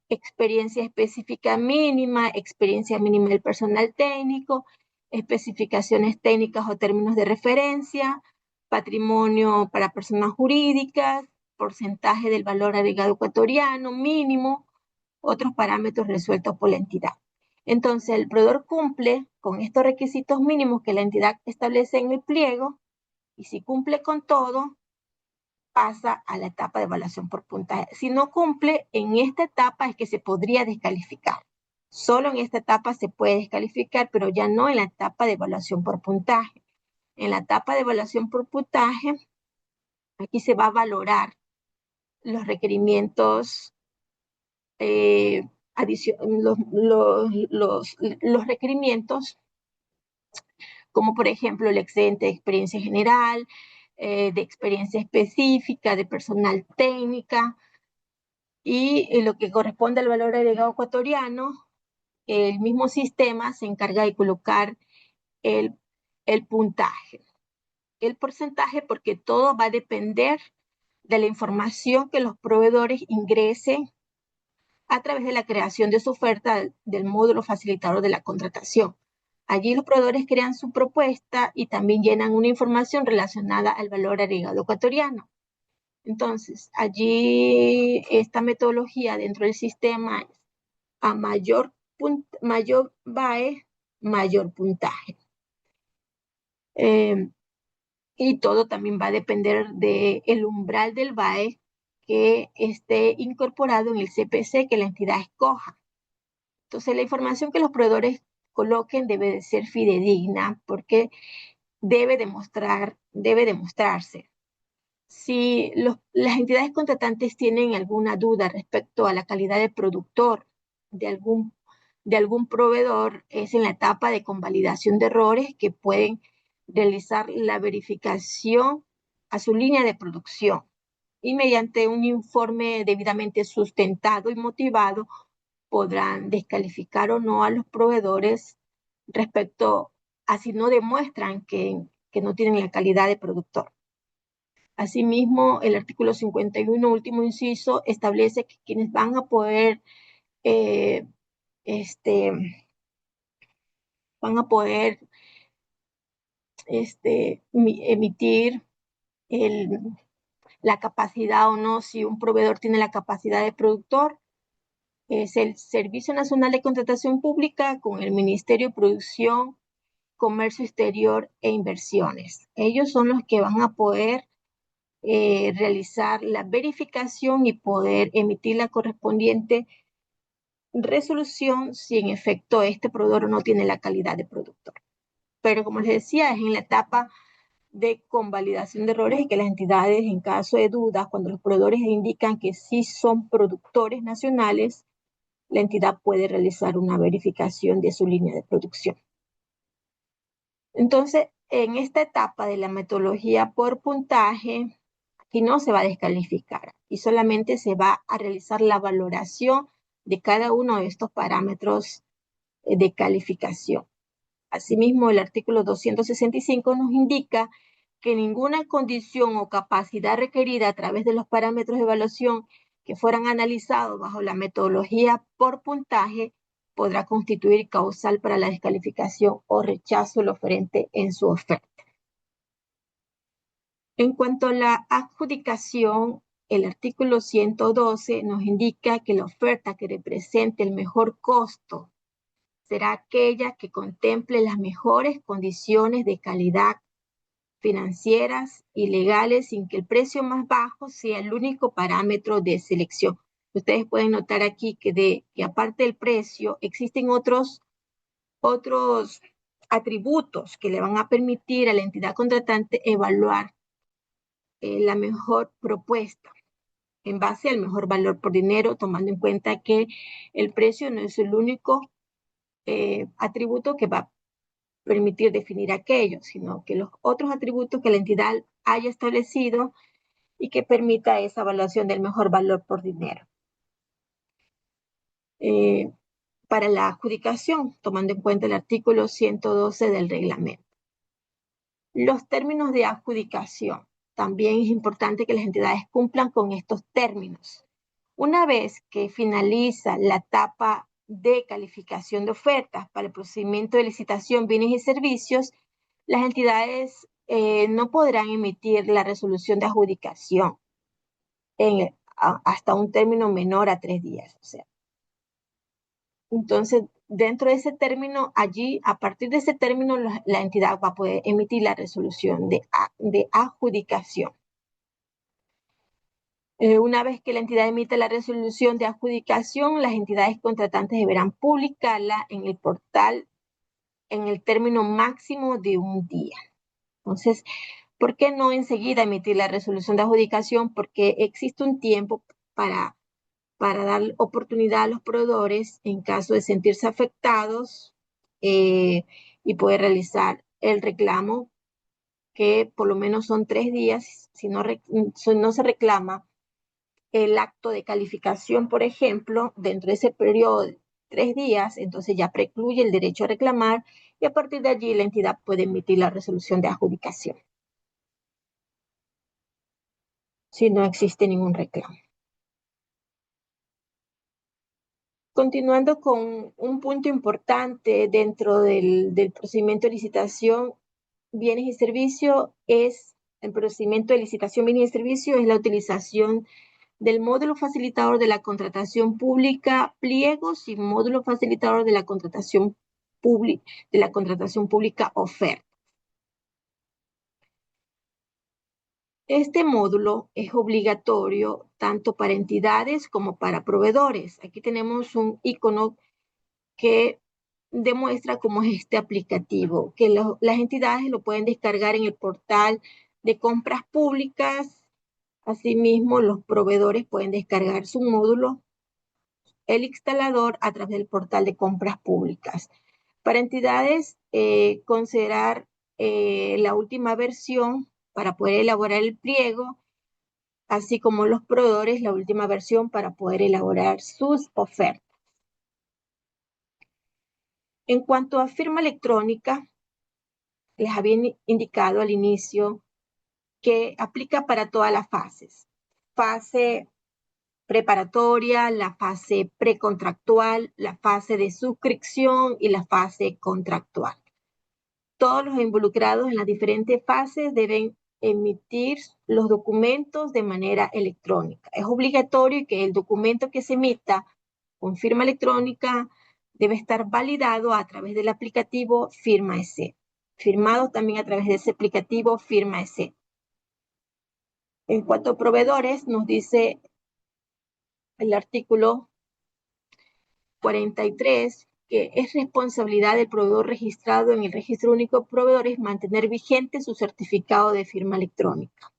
experiencia específica mínima, experiencia mínima del personal técnico, especificaciones técnicas o términos de referencia, patrimonio para personas jurídicas, porcentaje del valor agregado ecuatoriano mínimo, otros parámetros resueltos por la entidad. Entonces, el proveedor cumple con estos requisitos mínimos que la entidad establece en el pliego, y si cumple con todo, pasa a la etapa de evaluación por puntaje. Si no cumple, en esta etapa es que se podría descalificar. Solo en esta etapa se puede descalificar, pero ya no en la etapa de evaluación por puntaje. En la etapa de evaluación por puntaje, aquí se va a valorar los requerimientos los requerimientos, como por ejemplo el excedente de experiencia general, de experiencia específica, de personal técnica, y lo que corresponde al valor agregado ecuatoriano, el mismo sistema se encarga de colocar el, el puntaje, el porcentaje, porque todo va a depender de la información que los proveedores ingresen a través de la creación de su oferta del módulo facilitador de la contratación. Allí los proveedores crean su propuesta y también llenan una información relacionada al valor agregado ecuatoriano. Entonces, allí esta metodología dentro del sistema es a mayor VAE, mayor puntaje. Y todo también va a depender del umbral del VAE que esté incorporado en el CPC que la entidad escoja. Entonces, la información que los proveedores coloquen debe de ser fidedigna porque debe demostrarse. Si las entidades contratantes tienen alguna duda respecto a la calidad de productor de algún proveedor, es en la etapa de convalidación de errores que pueden realizar la verificación a su línea de producción y mediante un informe debidamente sustentado y motivado podrán descalificar o no a los proveedores respecto a si no demuestran que no tienen la calidad de productor. Asimismo, el artículo 51, último inciso, establece que quienes van a poder, eh, este, van a poder emitir la capacidad o no, si un proveedor tiene la capacidad de productor, es el Servicio Nacional de Contratación Pública con el Ministerio de Producción, Comercio Exterior e Inversiones. Ellos son los que van a poder realizar la verificación y poder emitir la correspondiente resolución si en efecto este proveedor no tiene la calidad de productor. Pero como les decía, es en la etapa de convalidación de errores y que las entidades, en caso de dudas, cuando los proveedores indican que sí son productores nacionales, la entidad puede realizar una verificación de su línea de producción. Entonces, en esta etapa de la metodología por puntaje, aquí no se va a descalificar y solamente se va a realizar la valoración de cada uno de estos parámetros de calificación. Asimismo, el artículo 265 nos indica que ninguna condición o capacidad requerida a través de los parámetros de evaluación que fueran analizados bajo la metodología por puntaje podrá constituir causal para la descalificación o rechazo del oferente en su oferta. En cuanto a la adjudicación, el artículo 112 nos indica que la oferta que represente el mejor costo será aquella que contemple las mejores condiciones de calidad financieras y legales sin que el precio más bajo sea el único parámetro de selección. Ustedes pueden notar aquí que aparte del precio existen otros atributos que le van a permitir a la entidad contratante evaluar la mejor propuesta en base al mejor valor por dinero, tomando en cuenta que el precio no es el único atributo que va a permitir definir aquello, sino que los otros atributos que la entidad haya establecido y que permita esa evaluación del mejor valor por dinero. Para la adjudicación, tomando en cuenta el artículo 112 del reglamento. Los términos de adjudicación. También es importante que las entidades cumplan con estos términos. Una vez que finaliza la etapa de calificación de ofertas para el procedimiento de licitación, bienes y servicios, las entidades no podrán emitir la resolución de adjudicación hasta un término menor a 3 días. O sea, entonces, dentro de ese término, allí, a partir de ese término, la entidad va a poder emitir la resolución de adjudicación. Una vez que la entidad emite la resolución de adjudicación, las entidades contratantes deberán publicarla en el portal en el término máximo de un día. Entonces, ¿por qué no enseguida emitir la resolución de adjudicación? Porque existe un tiempo para dar oportunidad a los proveedores en caso de sentirse afectados y poder realizar el reclamo, que por lo menos son 3 días. Si no se reclama el acto de calificación, por ejemplo, dentro de ese periodo de 3 días, entonces ya precluye el derecho a reclamar y a partir de allí la entidad puede emitir la resolución de adjudicación si no existe ningún reclamo. Continuando con un punto importante dentro del procedimiento de licitación, bienes y servicios, el procedimiento de licitación, bienes y servicios es la utilización del módulo facilitador de la contratación pública, pliegos y módulo facilitador de la contratación pública, oferta. Este módulo es obligatorio tanto para entidades como para proveedores. Aquí tenemos un icono que demuestra cómo es este aplicativo, que las entidades lo pueden descargar en el portal de compras públicas. Asimismo, los proveedores pueden descargar su módulo, el instalador, a través del portal de compras públicas. Para entidades, considerar la última versión para poder elaborar el pliego, así como los proveedores, la última versión para poder elaborar sus ofertas. En cuanto a firma electrónica, les había indicado al inicio que aplica para todas las fases. Fase preparatoria, la fase precontractual, la fase de suscripción y la fase contractual. Todos los involucrados en las diferentes fases deben emitir los documentos de manera electrónica. Es obligatorio que el documento que se emita con firma electrónica debe estar validado a través del aplicativo Firma EC, firmado también a través de ese aplicativo Firma EC. En cuanto a proveedores, nos dice el artículo 43 que es responsabilidad del proveedor registrado en el Registro Único de Proveedores mantener vigente su certificado de firma electrónica.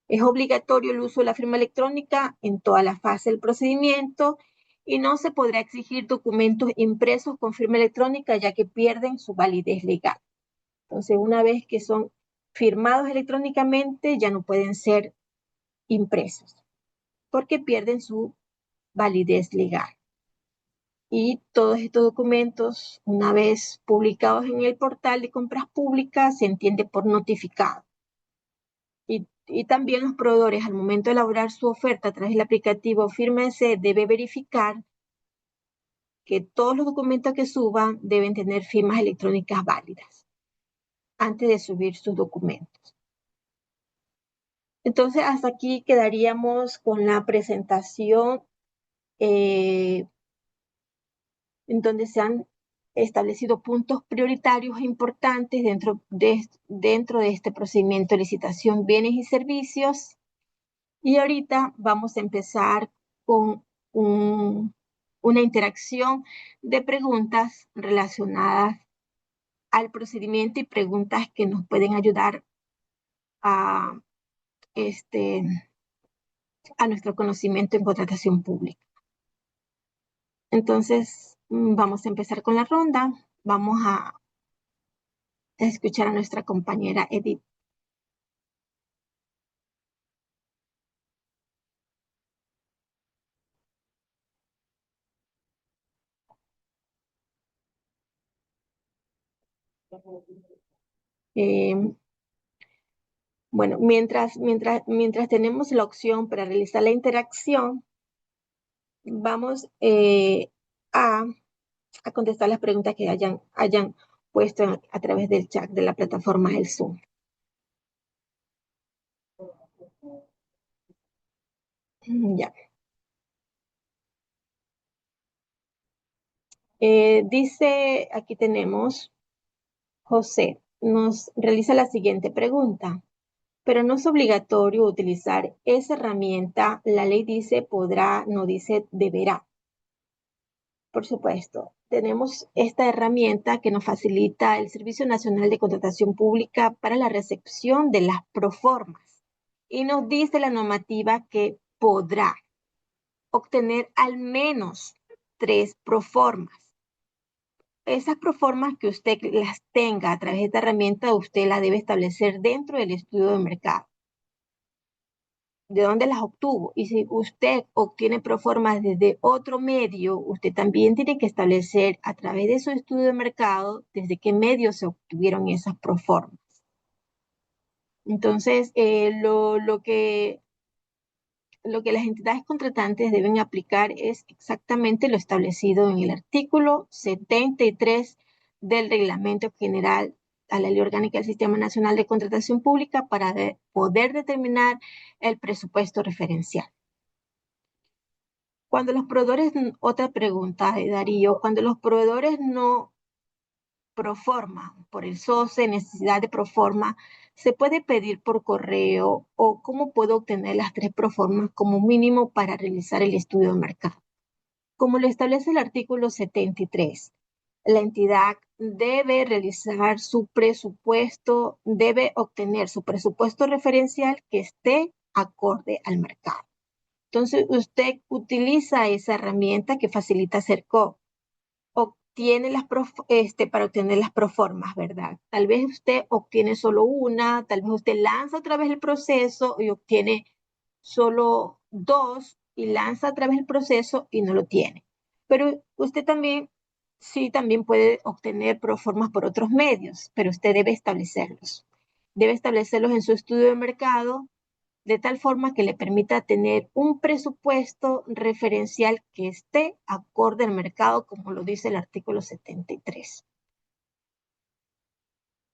Es obligatorio el uso de la firma electrónica en toda la fase del procedimiento y no se podrá exigir documentos impresos con firma electrónica ya que pierden su validez legal. Entonces, una vez que son firmados electrónicamente, ya no pueden ser impresos porque pierden su validez legal. Y todos estos documentos, una vez publicados en el portal de compras públicas, se entiende por notificado. Y también los proveedores, al momento de elaborar su oferta a través del aplicativo Firma EC, debe verificar que todos los documentos que suban deben tener firmas electrónicas válidas antes de subir sus documentos. Entonces, hasta aquí quedaríamos con la presentación en donde se han establecido puntos prioritarios e importantes dentro de este procedimiento de licitación bienes y servicios. Y ahorita vamos a empezar con una interacción de preguntas relacionadas al procedimiento y preguntas que nos pueden ayudar a, este, a nuestro conocimiento en contratación pública. Entonces, vamos a empezar con la ronda. Vamos a escuchar a nuestra compañera Edith. Eh, bueno, mientras tenemos la opción para realizar la interacción, vamos a, a contestar las preguntas que hayan puesto a través del chat de la plataforma del Zoom. Ya. Dice, aquí tenemos, José, nos realiza la siguiente pregunta. Pero no es obligatorio utilizar esa herramienta. La ley dice podrá, no dice deberá. Por supuesto, tenemos esta herramienta que nos facilita el Servicio Nacional de Contratación Pública para la recepción de las proformas. Y nos dice la normativa que podrá obtener al menos 3 proformas. Esas proformas que usted las tenga a través de esta herramienta, usted la debe establecer dentro del estudio de mercado. ¿De dónde las obtuvo? Y si usted obtiene proformas desde otro medio, usted también tiene que establecer a través de su estudio de mercado desde qué medio se obtuvieron esas proformas. Entonces, lo que las entidades contratantes deben aplicar es exactamente lo establecido en el artículo 73 del Reglamento General a la Ley Orgánica del Sistema Nacional de Contratación Pública para poder determinar el presupuesto referencial. Cuando los proveedores, otra pregunta de Darío, cuando los proveedores no proforman por el SOCE, necesidad de proforma, ¿se puede pedir por correo o cómo puedo obtener las 3 proformas como mínimo para realizar el estudio de mercado? Como lo establece el artículo 73, la entidad debe realizar su presupuesto, debe obtener su presupuesto referencial que esté acorde al mercado. Entonces, usted utiliza esa herramienta que facilita CERCO, obtiene para obtener las proformas, ¿verdad? Tal vez usted obtiene solo una, tal vez usted lanza otra vez el proceso y obtiene solo 2 y lanza otra vez el proceso y no lo tiene. Pero usted también, sí, también puede obtener proformas por otros medios, pero usted debe establecerlos. Debe establecerlos en su estudio de mercado de tal forma que le permita tener un presupuesto referencial que esté acorde al mercado, como lo dice el artículo 73.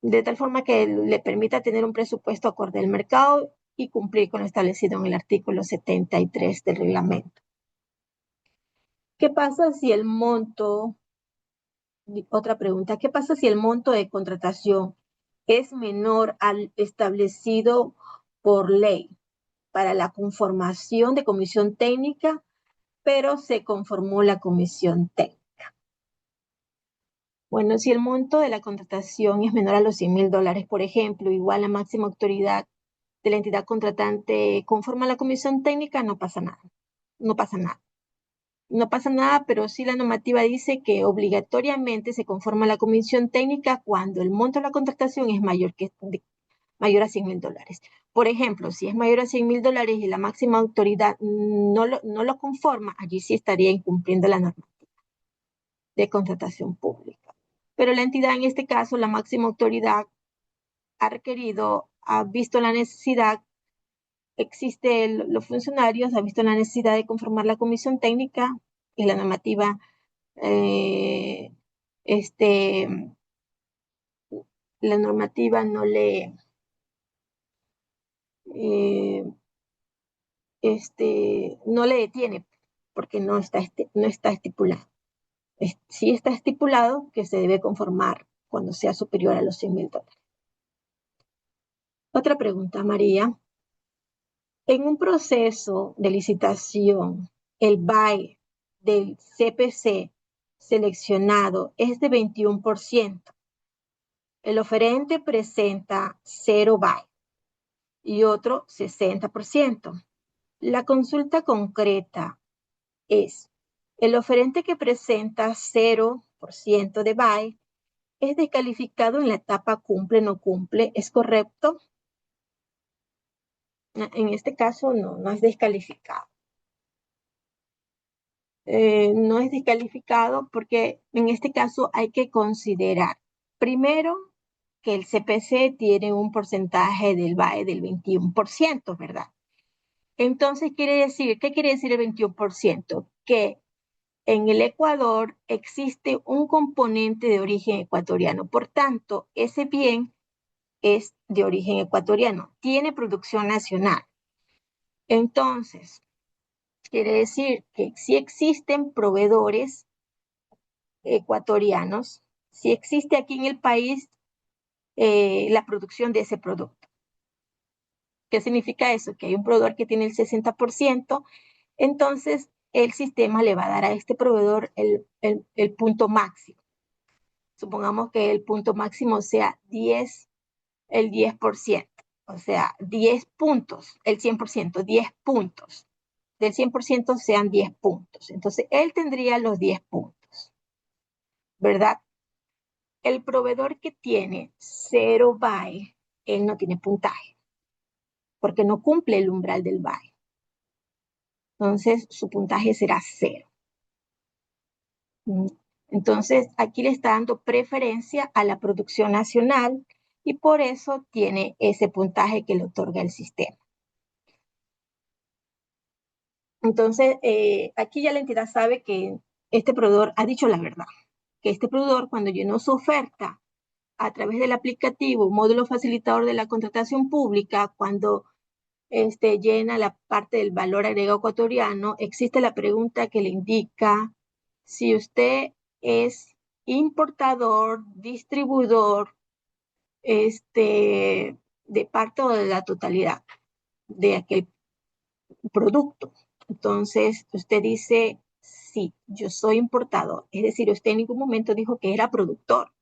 De tal forma que le permita tener un presupuesto acorde al mercado y cumplir con lo establecido en el artículo 73 del reglamento. ¿Qué pasa si el monto, otra pregunta, qué pasa si el monto de contratación es menor al establecido por ley para la conformación de comisión técnica, pero se conformó la comisión técnica? Bueno, si el monto de la contratación es menor a los $100,000, por ejemplo, igual la máxima autoridad de la entidad contratante conforma la comisión técnica, no pasa nada. No pasa nada. No pasa nada, pero sí la normativa dice que obligatoriamente se conforma la comisión técnica cuando el monto de la contratación es mayor a $100,000. Por ejemplo, si es mayor a $100,000 y la máxima autoridad no lo conforma, allí sí estaría incumpliendo la norma de contratación pública. Pero la entidad, en este caso, la máxima autoridad, ha visto la necesidad, los funcionarios, ha visto la necesidad de conformar la comisión técnica y la normativa, eh, la normativa eh, no le detiene porque no está estipulado. Sí está estipulado que se debe conformar cuando sea superior a los $100,000. Otra pregunta, María. En un proceso de licitación, el BAE del CPC seleccionado es de 21%. El oferente presenta 0 BAE y otro 60%. La consulta concreta es: el oferente que presenta 0% de BAE es descalificado en la etapa cumple-no cumple, ¿es correcto? En este caso no es descalificado. No es descalificado porque en este caso hay que considerar, primero, que el CPC tiene un porcentaje del BAE del 21%, ¿verdad? Entonces, ¿qué quiere decir el 21%? Que en el Ecuador existe un componente de origen ecuatoriano. Por tanto, ese bien es de origen ecuatoriano, tiene producción nacional. Entonces, quiere decir que si existen proveedores ecuatorianos, si existe aquí en el país la producción de ese producto. ¿Qué significa eso? Que hay un proveedor que tiene el 60%, entonces el sistema le va a dar a este proveedor el punto máximo. Supongamos que el punto máximo sea el 10%, o sea, 10 puntos, el 100%, 10 puntos. Del 100% sean 10 puntos. Entonces, él tendría los 10 puntos, ¿verdad? El proveedor que tiene 0 BAE, él no tiene puntaje, porque no cumple el umbral del BAE. Entonces, su puntaje será 0. Entonces, aquí le está dando preferencia a la producción nacional y por eso tiene ese puntaje que le otorga el sistema. Entonces, aquí ya la entidad sabe que este proveedor ha dicho la verdad, que este proveedor cuando llenó su oferta a través del aplicativo módulo facilitador de la contratación pública, cuando llena la parte del valor agregado ecuatoriano, existe la pregunta que le indica si usted es importador, distribuidor, de parte o de la totalidad de aquel producto. Entonces, usted dice, sí, yo soy importador. Es decir, usted en ningún momento dijo que era productor.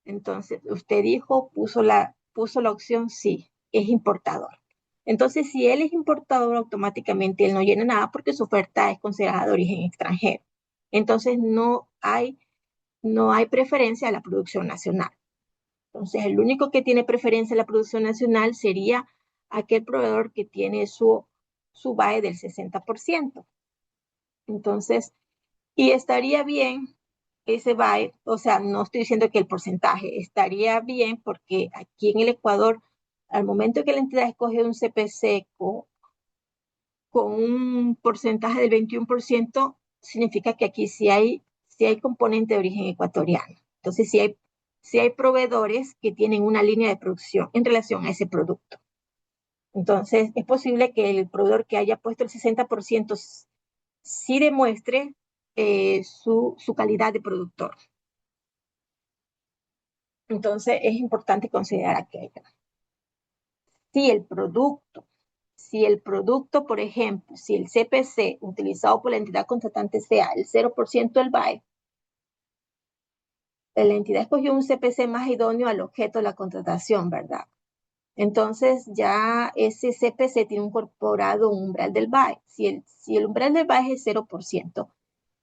Entonces, usted puso la opción sí, es importador. Entonces, si él es importador, automáticamente él no llena nada porque su oferta es considerada de origen extranjero. Entonces, no hay preferencia a la producción nacional. Entonces, el único que tiene preferencia a la producción nacional sería aquel proveedor que tiene su BAE del 60%. Entonces, y estaría bien ese BAE, o sea, no estoy diciendo que el porcentaje, estaría bien porque aquí en el Ecuador, al momento que la entidad escoge un CPC con un porcentaje del 21%, significa que aquí sí hay componente de origen ecuatoriano. Entonces, sí hay proveedores que tienen una línea de producción en relación a ese producto. Entonces, es posible que el proveedor que haya puesto el 60% sí demuestre su calidad de productor. Entonces, es importante considerar aquello. Si el producto, por ejemplo, si el CPC utilizado por la entidad contratante sea el 0% del BAE, la entidad escogió un CPC más idóneo al objeto de la contratación, ¿verdad? Entonces ya ese CPC tiene incorporado un umbral del BAE. Si el umbral del BAE es 0%,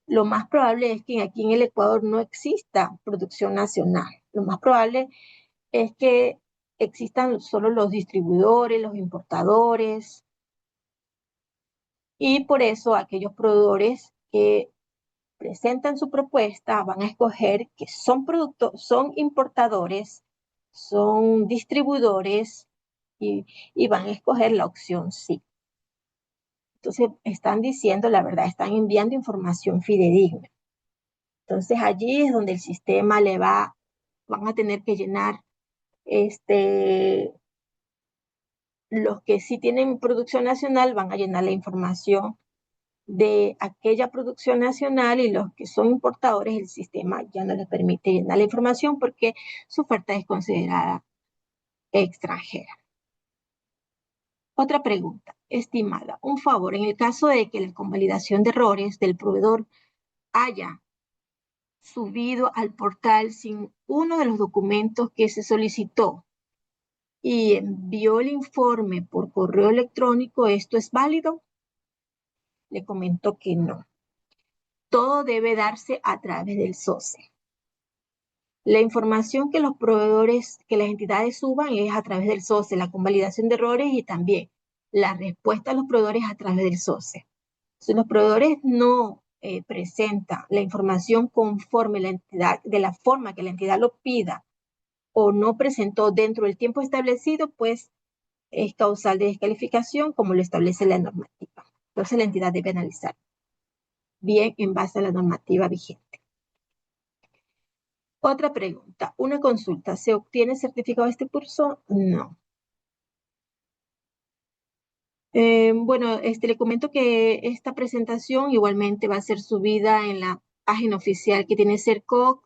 lo más probable es que aquí en el Ecuador no exista producción nacional. Lo más probable es que existan solo los distribuidores, los importadores, y por eso aquellos proveedores que presentan su propuesta van a escoger que son importadores, son distribuidores y van a escoger la opción sí. Entonces están diciendo la verdad, están enviando información fidedigna. Entonces allí es donde el sistema van a tener que llenar Los que sí tienen producción nacional van a llenar la información de aquella producción nacional, y los que son importadores, el sistema ya no les permite llenar la información porque su oferta es considerada extranjera. Otra pregunta, estimada, un favor, en el caso de que la convalidación de errores del proveedor haya subido al portal sin uno de los documentos que se solicitó y envió el informe por correo electrónico, ¿esto es válido? Le comentó que no. Todo debe darse a través del SOCE. La información que los proveedores, que las entidades suban es a través del SOCE, la convalidación de errores y también la respuesta a los proveedores a través del SOCE. Si los proveedores no presentan la información conforme la entidad, de la forma que la entidad lo pida, o no presentó dentro del tiempo establecido, pues es causal de descalificación como lo establece la normativa. Entonces la entidad debe analizar bien en base a la normativa vigente. Otra pregunta, una consulta, ¿se obtiene certificado de este curso? No. Bueno, le comento que esta presentación igualmente va a ser subida en la página oficial que tiene CERCOC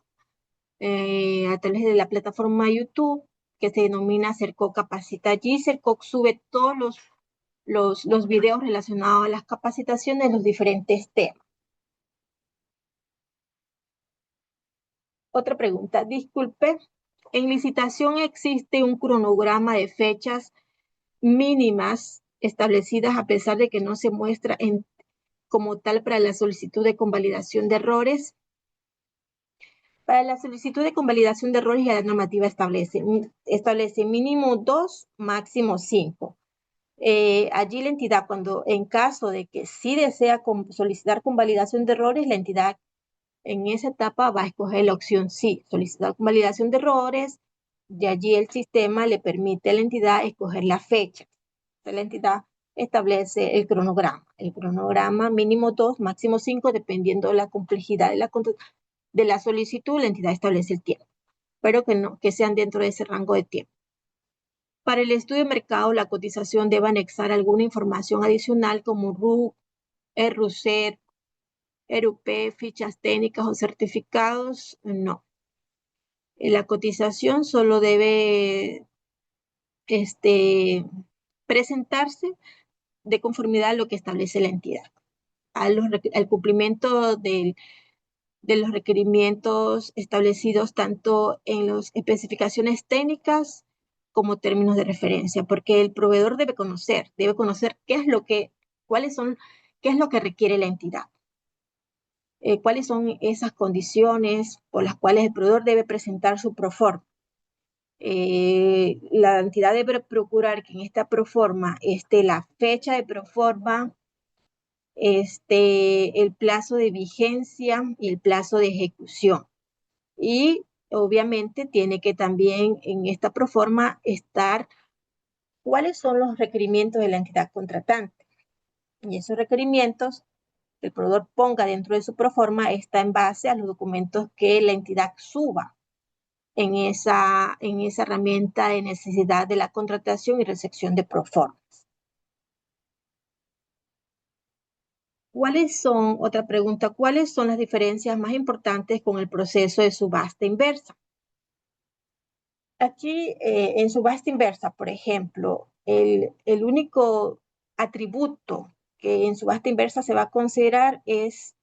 a través de la plataforma YouTube que se denomina CERCOC Capacita. Allí CERCOC sube todos los videos relacionados a las capacitaciones de los diferentes temas. Otra pregunta, disculpe, en licitación existe un cronograma de fechas mínimas establecidas a pesar de que no se muestra como tal para la solicitud de convalidación de errores. Para la solicitud de convalidación de errores ya la normativa establece mínimo 2, máximo 5. Allí la entidad, cuando en caso de que sí desea solicitar convalidación de errores, la entidad en esa etapa va a escoger la opción sí, solicitar convalidación de errores, y allí el sistema le permite a la entidad escoger la fecha. Entonces la entidad establece el cronograma mínimo 2, máximo 5, dependiendo de la complejidad de la solicitud, la entidad establece el tiempo, pero que sean dentro de ese rango de tiempo. Para el estudio de mercado, la cotización debe anexar alguna información adicional como RU, RUCER, RUP, fichas técnicas o certificados. No. La cotización solo debe presentarse de conformidad a lo que establece la entidad, al cumplimiento de los requerimientos establecidos tanto en las especificaciones técnicas como términos de referencia, porque el proveedor debe conocer qué es lo que requiere la entidad, cuáles son esas condiciones por las cuales el proveedor debe presentar su proforma. La entidad debe procurar que en esta proforma esté la fecha de proforma, el plazo de vigencia y el plazo de ejecución. Y obviamente tiene que también en esta proforma estar cuáles son los requerimientos de la entidad contratante. Y esos requerimientos que el proveedor ponga dentro de su proforma está en base a los documentos que la entidad suba en esa herramienta de necesidad de la contratación y recepción de proformas. Otra pregunta, ¿cuáles son las diferencias más importantes con el proceso de subasta inversa? Aquí en subasta inversa, por ejemplo, el único atributo que en subasta inversa se va a considerar es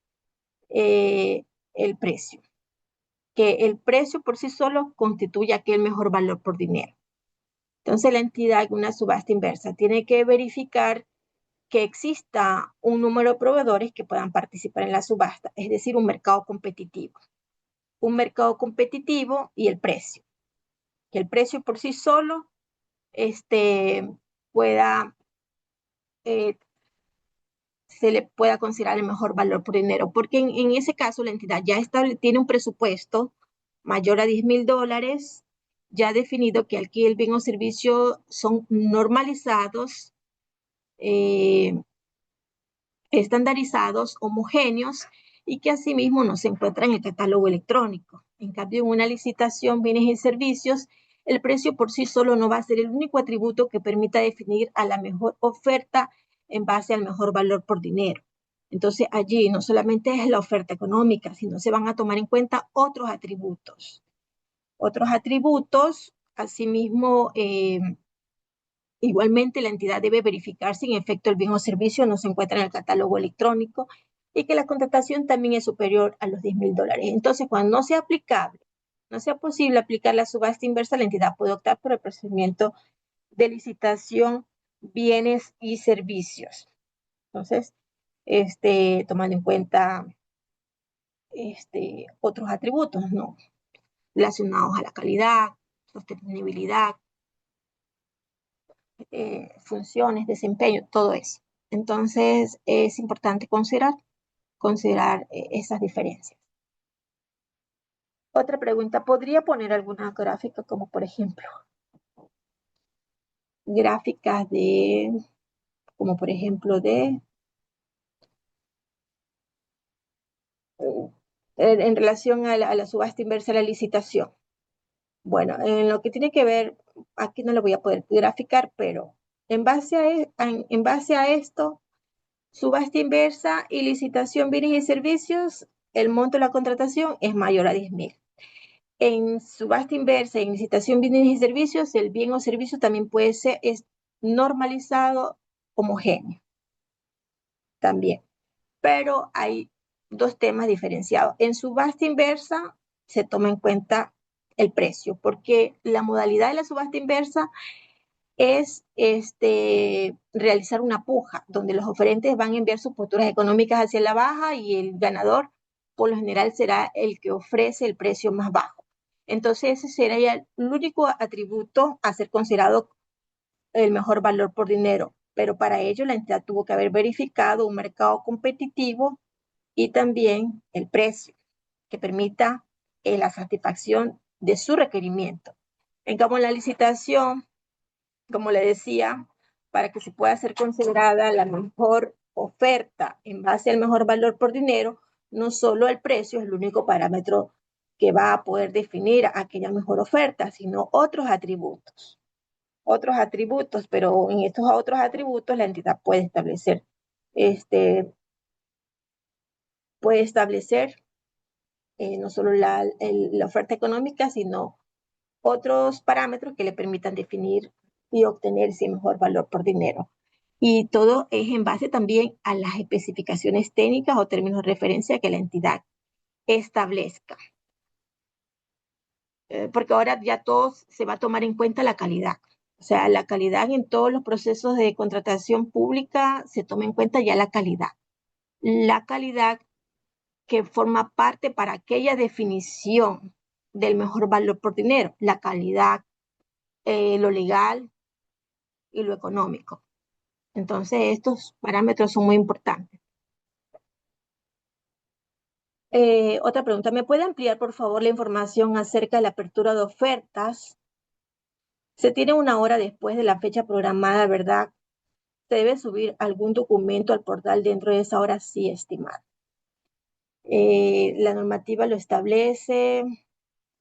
el precio, que el precio por sí solo constituye aquel mejor valor por dinero. Entonces la entidad en una subasta inversa tiene que verificar que exista un número de proveedores que puedan participar en la subasta, es decir, un mercado competitivo. Un mercado competitivo y el precio. Que el precio por sí solo pueda, se le pueda considerar el mejor valor por dinero, porque en ese caso la entidad ya tiene un presupuesto mayor a $10,000, ya definido que aquí el bien o servicio son normalizados, estandarizados, homogéneos, y que asimismo no se encuentran en el catálogo electrónico. En cambio, en una licitación, bienes y servicios, el precio por sí solo no va a ser el único atributo que permita definir a la mejor oferta en base al mejor valor por dinero. Entonces allí no solamente es la oferta económica, sino se van a tomar en cuenta otros atributos. Otros atributos, asimismo, igualmente la entidad debe verificar si en efecto el bien o servicio no se encuentra en el catálogo electrónico y que la contratación también es superior a los $10,000. Entonces, cuando no sea aplicable, no sea posible aplicar la subasta inversa, la entidad puede optar por el procedimiento de licitación, bienes y servicios. Entonces, tomando en cuenta otros atributos, ¿no? Relacionados a la calidad, sostenibilidad, funciones, desempeño, todo eso. Entonces, es importante considerar esas diferencias. Otra pregunta, ¿podría poner alguna gráfica como por ejemplo, gráficas de, como por ejemplo en relación a la subasta inversa a la licitación? Bueno, en lo que tiene que ver, aquí no lo voy a poder graficar, pero en base a esto, subasta inversa y licitación bienes y servicios, el monto de la contratación es mayor a 10,000. En subasta inversa y en licitación bienes y servicios, el bien o servicio también puede ser normalizado, homogéneo también. Pero hay dos temas diferenciados. En subasta inversa se toma en cuenta el precio, porque la modalidad de la subasta inversa es realizar una puja, donde los oferentes van a enviar sus posturas económicas hacia la baja y el ganador, por lo general, será el que ofrece el precio más bajo. Entonces, ese sería el único atributo a ser considerado el mejor valor por dinero. Pero para ello, la entidad tuvo que haber verificado un mercado competitivo y también el precio que permita la satisfacción de su requerimiento. En cambio, la licitación, como le decía, para que se pueda ser considerada la mejor oferta en base al mejor valor por dinero, no solo el precio es el único parámetro que va a poder definir aquella mejor oferta, sino otros atributos. Otros atributos, pero en estos otros atributos la entidad este, puede establecer no solo la oferta económica, sino otros parámetros que le permitan definir y obtener ese mejor valor por dinero. Y todo es en base también a las especificaciones técnicas o términos de referencia que la entidad establezca. Porque ahora ya todo se va a tomar en cuenta la calidad. O sea, la calidad en todos los procesos de contratación pública se toma en cuenta ya la calidad. La calidad que forma parte para aquella definición del mejor valor por dinero, la calidad, lo legal y lo económico. Entonces, estos parámetros son muy importantes. Otra pregunta, ¿me puede ampliar por favor la información acerca de la apertura de ofertas? Se tiene una hora después de la fecha programada, ¿verdad? ¿Se debe subir algún documento al portal dentro de esa hora? Sí, estimado. La normativa lo establece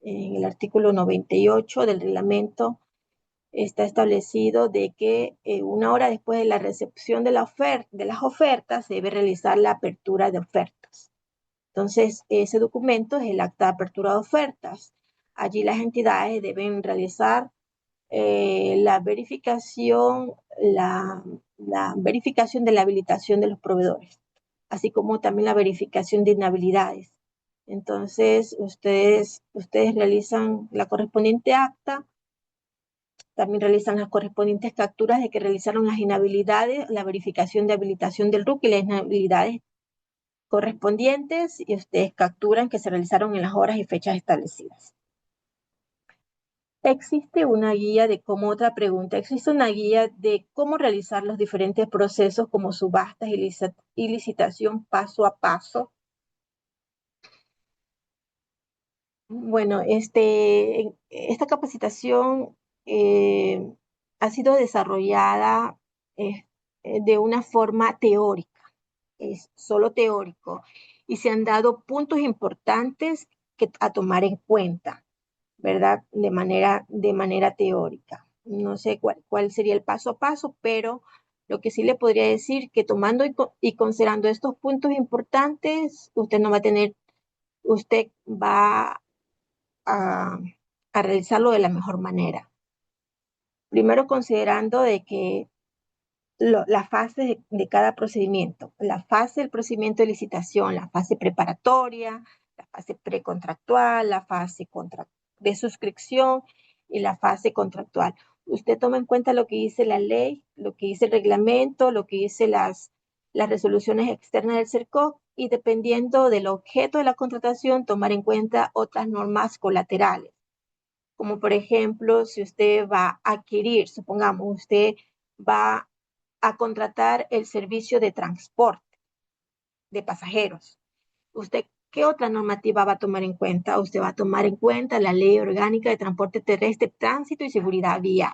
en el artículo 98 del reglamento. Está establecido de que una hora después de la recepción de las ofertas se debe realizar la apertura de ofertas. Entonces, ese documento es el acta de apertura de ofertas. Allí las entidades deben realizar la verificación, la verificación de la habilitación de los proveedores, así como también la verificación de inhabilidades. Entonces, ustedes realizan la correspondiente acta, también realizan las correspondientes capturas de que realizaron las inhabilidades, la verificación de habilitación del RUC y las inhabilidades correspondientes, y ustedes capturan que se realizaron en las horas y fechas establecidas. Existe una guía de cómo, otra pregunta, existe una guía de cómo realizar los diferentes procesos como subastas y licitación paso a paso. Bueno, esta capacitación ha sido desarrollada de una forma teórica, es solo teórico, y se han dado puntos importantes a tomar en cuenta. ¿verdad? De manera teórica. No sé cuál sería el paso a paso, pero lo que sí le podría decir que tomando y considerando estos puntos importantes, usted va a realizarlo de la mejor manera. Primero considerando de que la fase de cada procedimiento, la fase del procedimiento de licitación, la fase preparatoria, la fase precontractual, la fase de suscripción y la fase contractual. Usted toma en cuenta lo que dice la ley, lo que dice el reglamento, lo que dice las resoluciones externas del CERCOC y dependiendo del objeto de la contratación, tomar en cuenta otras normas colaterales. Como por ejemplo, si usted va a adquirir, supongamos, usted va a contratar el servicio de transporte de pasajeros. ¿Usted qué otra normativa va a tomar en cuenta? Usted va a tomar en cuenta la Ley Orgánica de Transporte Terrestre, Tránsito y Seguridad Vial.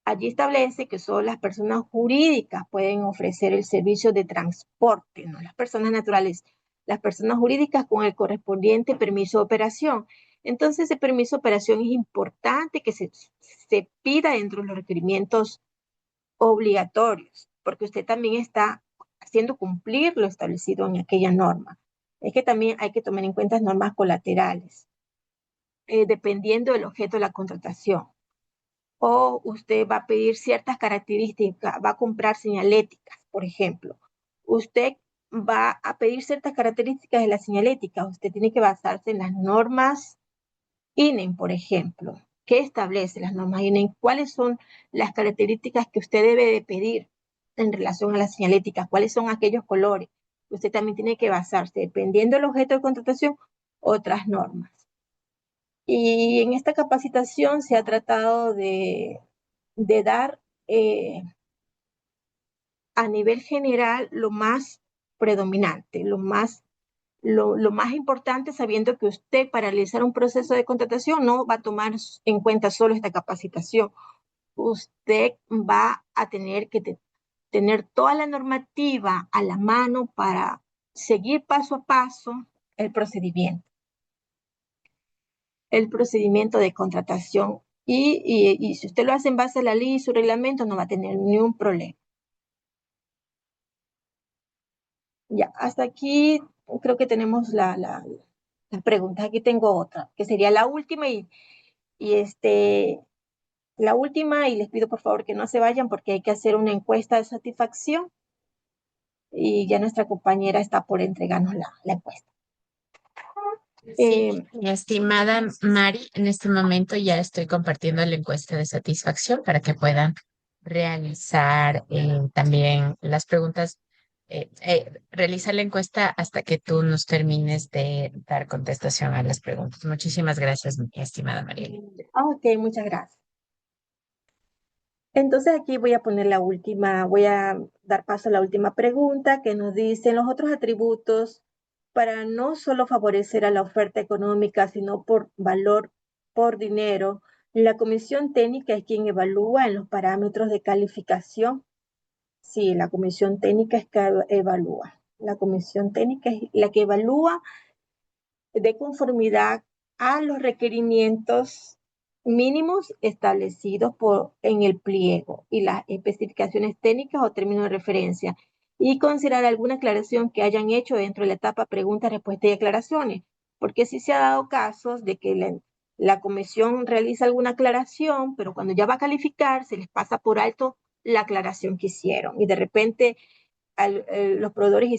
Allí establece que solo las personas jurídicas pueden ofrecer el servicio de transporte, no las personas naturales, las personas jurídicas con el correspondiente permiso de operación. Entonces, ese permiso de operación es importante que se pida dentro de los requerimientos obligatorios, porque usted también está haciendo cumplir lo establecido en aquella norma. Es que también hay que tomar en cuenta normas colaterales, dependiendo del objeto de la contratación. O usted va a pedir ciertas características, va a comprar señaléticas, por ejemplo. Usted va a pedir ciertas características de la señalética. Usted tiene que basarse en las normas INEM, por ejemplo. ¿Qué establece las normas INEM? ¿Cuáles son las características que usted debe de pedir en relación a la señalética? ¿Cuáles son aquellos colores? Usted también tiene que basarse, dependiendo del objeto de contratación, otras normas. Y en esta capacitación se ha tratado de dar a nivel general lo más predominante, lo más importante, sabiendo que usted para realizar un proceso de contratación no va a tomar en cuenta solo esta capacitación. Usted va a tener que tener toda la normativa a la mano para seguir paso a paso el procedimiento. El procedimiento de contratación. Y si usted lo hace en base a la ley y su reglamento, no va a tener ni un problema. Ya, hasta aquí creo que tenemos las preguntas. Aquí tengo otra, que sería la última la última, y les pido por favor que no se vayan porque hay que hacer una encuesta de satisfacción y ya nuestra compañera está por entregarnos la encuesta. Sí, mi estimada Mari, en este momento ya estoy compartiendo la encuesta de satisfacción para que puedan realizar también las preguntas, realizar la encuesta hasta que tú nos termines de dar contestación a las preguntas. Muchísimas gracias, mi estimada María. Ok, muchas gracias. Entonces aquí voy a poner la última, voy a dar paso a la última pregunta que nos dice los otros atributos para no solo favorecer a la oferta económica, sino por valor, por dinero. La comisión técnica es quien evalúa en los parámetros de calificación. Sí, la comisión técnica es que evalúa. La comisión técnica es la que evalúa de conformidad a los requerimientos mínimos establecidos en el pliego y las especificaciones técnicas o términos de referencia y considerar alguna aclaración que hayan hecho dentro de la etapa preguntas, respuestas y aclaraciones, porque sí se ha dado casos de que la comisión realiza alguna aclaración, pero cuando ya va a calificar se les pasa por alto la aclaración que hicieron y de repente los proveedores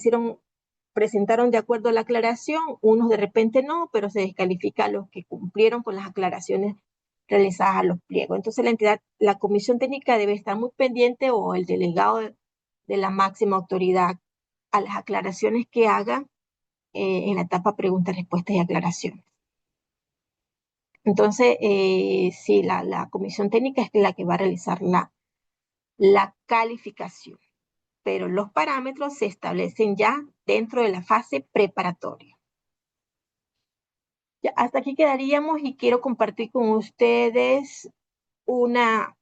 presentaron de acuerdo a la aclaración, unos de repente no, pero se descalifica a los que cumplieron con las aclaraciones realizadas a los pliegos. Entonces la comisión técnica debe estar muy pendiente o el delegado de la máxima autoridad a las aclaraciones que hagan en la etapa preguntas, respuestas y aclaraciones. Entonces, sí, la comisión técnica es la que va a realizar la calificación, pero los parámetros se establecen ya dentro de la fase preparatoria. Ya, hasta aquí quedaríamos y quiero compartir con ustedes una,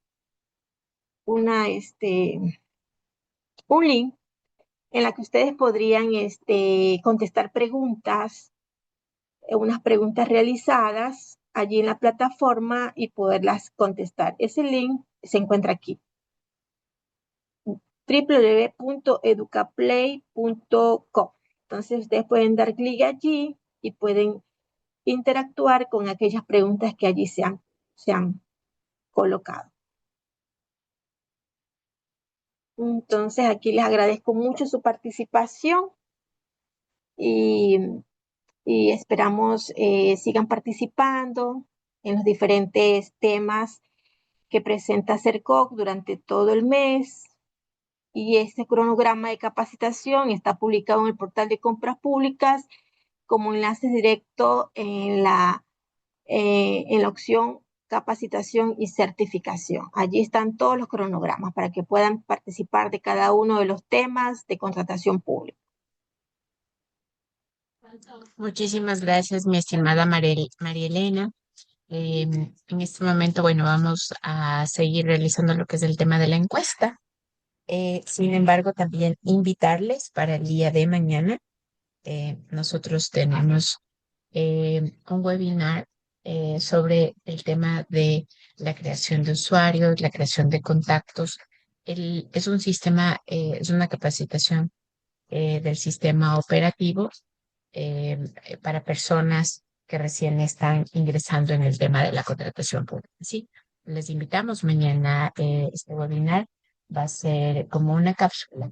una, un link en la que ustedes podrían contestar preguntas, unas preguntas realizadas allí en la plataforma y poderlas contestar. Ese link se encuentra aquí, www.educaplay.com. Entonces ustedes pueden dar clic allí y pueden interactuar con aquellas preguntas que allí se han colocado. Entonces aquí les agradezco mucho su participación y, y esperamos sigan participando en los diferentes temas que presenta CERCOC durante todo el mes. Y este cronograma de capacitación está publicado en el portal de compras públicas como enlace directo en la opción capacitación y certificación. Allí están todos los cronogramas para que puedan participar de cada uno de los temas de contratación pública. Muchísimas gracias, mi estimada María Elena. En este momento, bueno, vamos a seguir realizando lo que es el tema de la encuesta. Sin embargo, también invitarles para el día de mañana. Nosotros tenemos un webinar sobre el tema de la creación de usuarios, la creación de contactos. Es un sistema, es una capacitación del sistema operativo para personas que recién están ingresando en el tema de la contratación pública. Sí, les invitamos mañana. Este webinar va a ser como una cápsula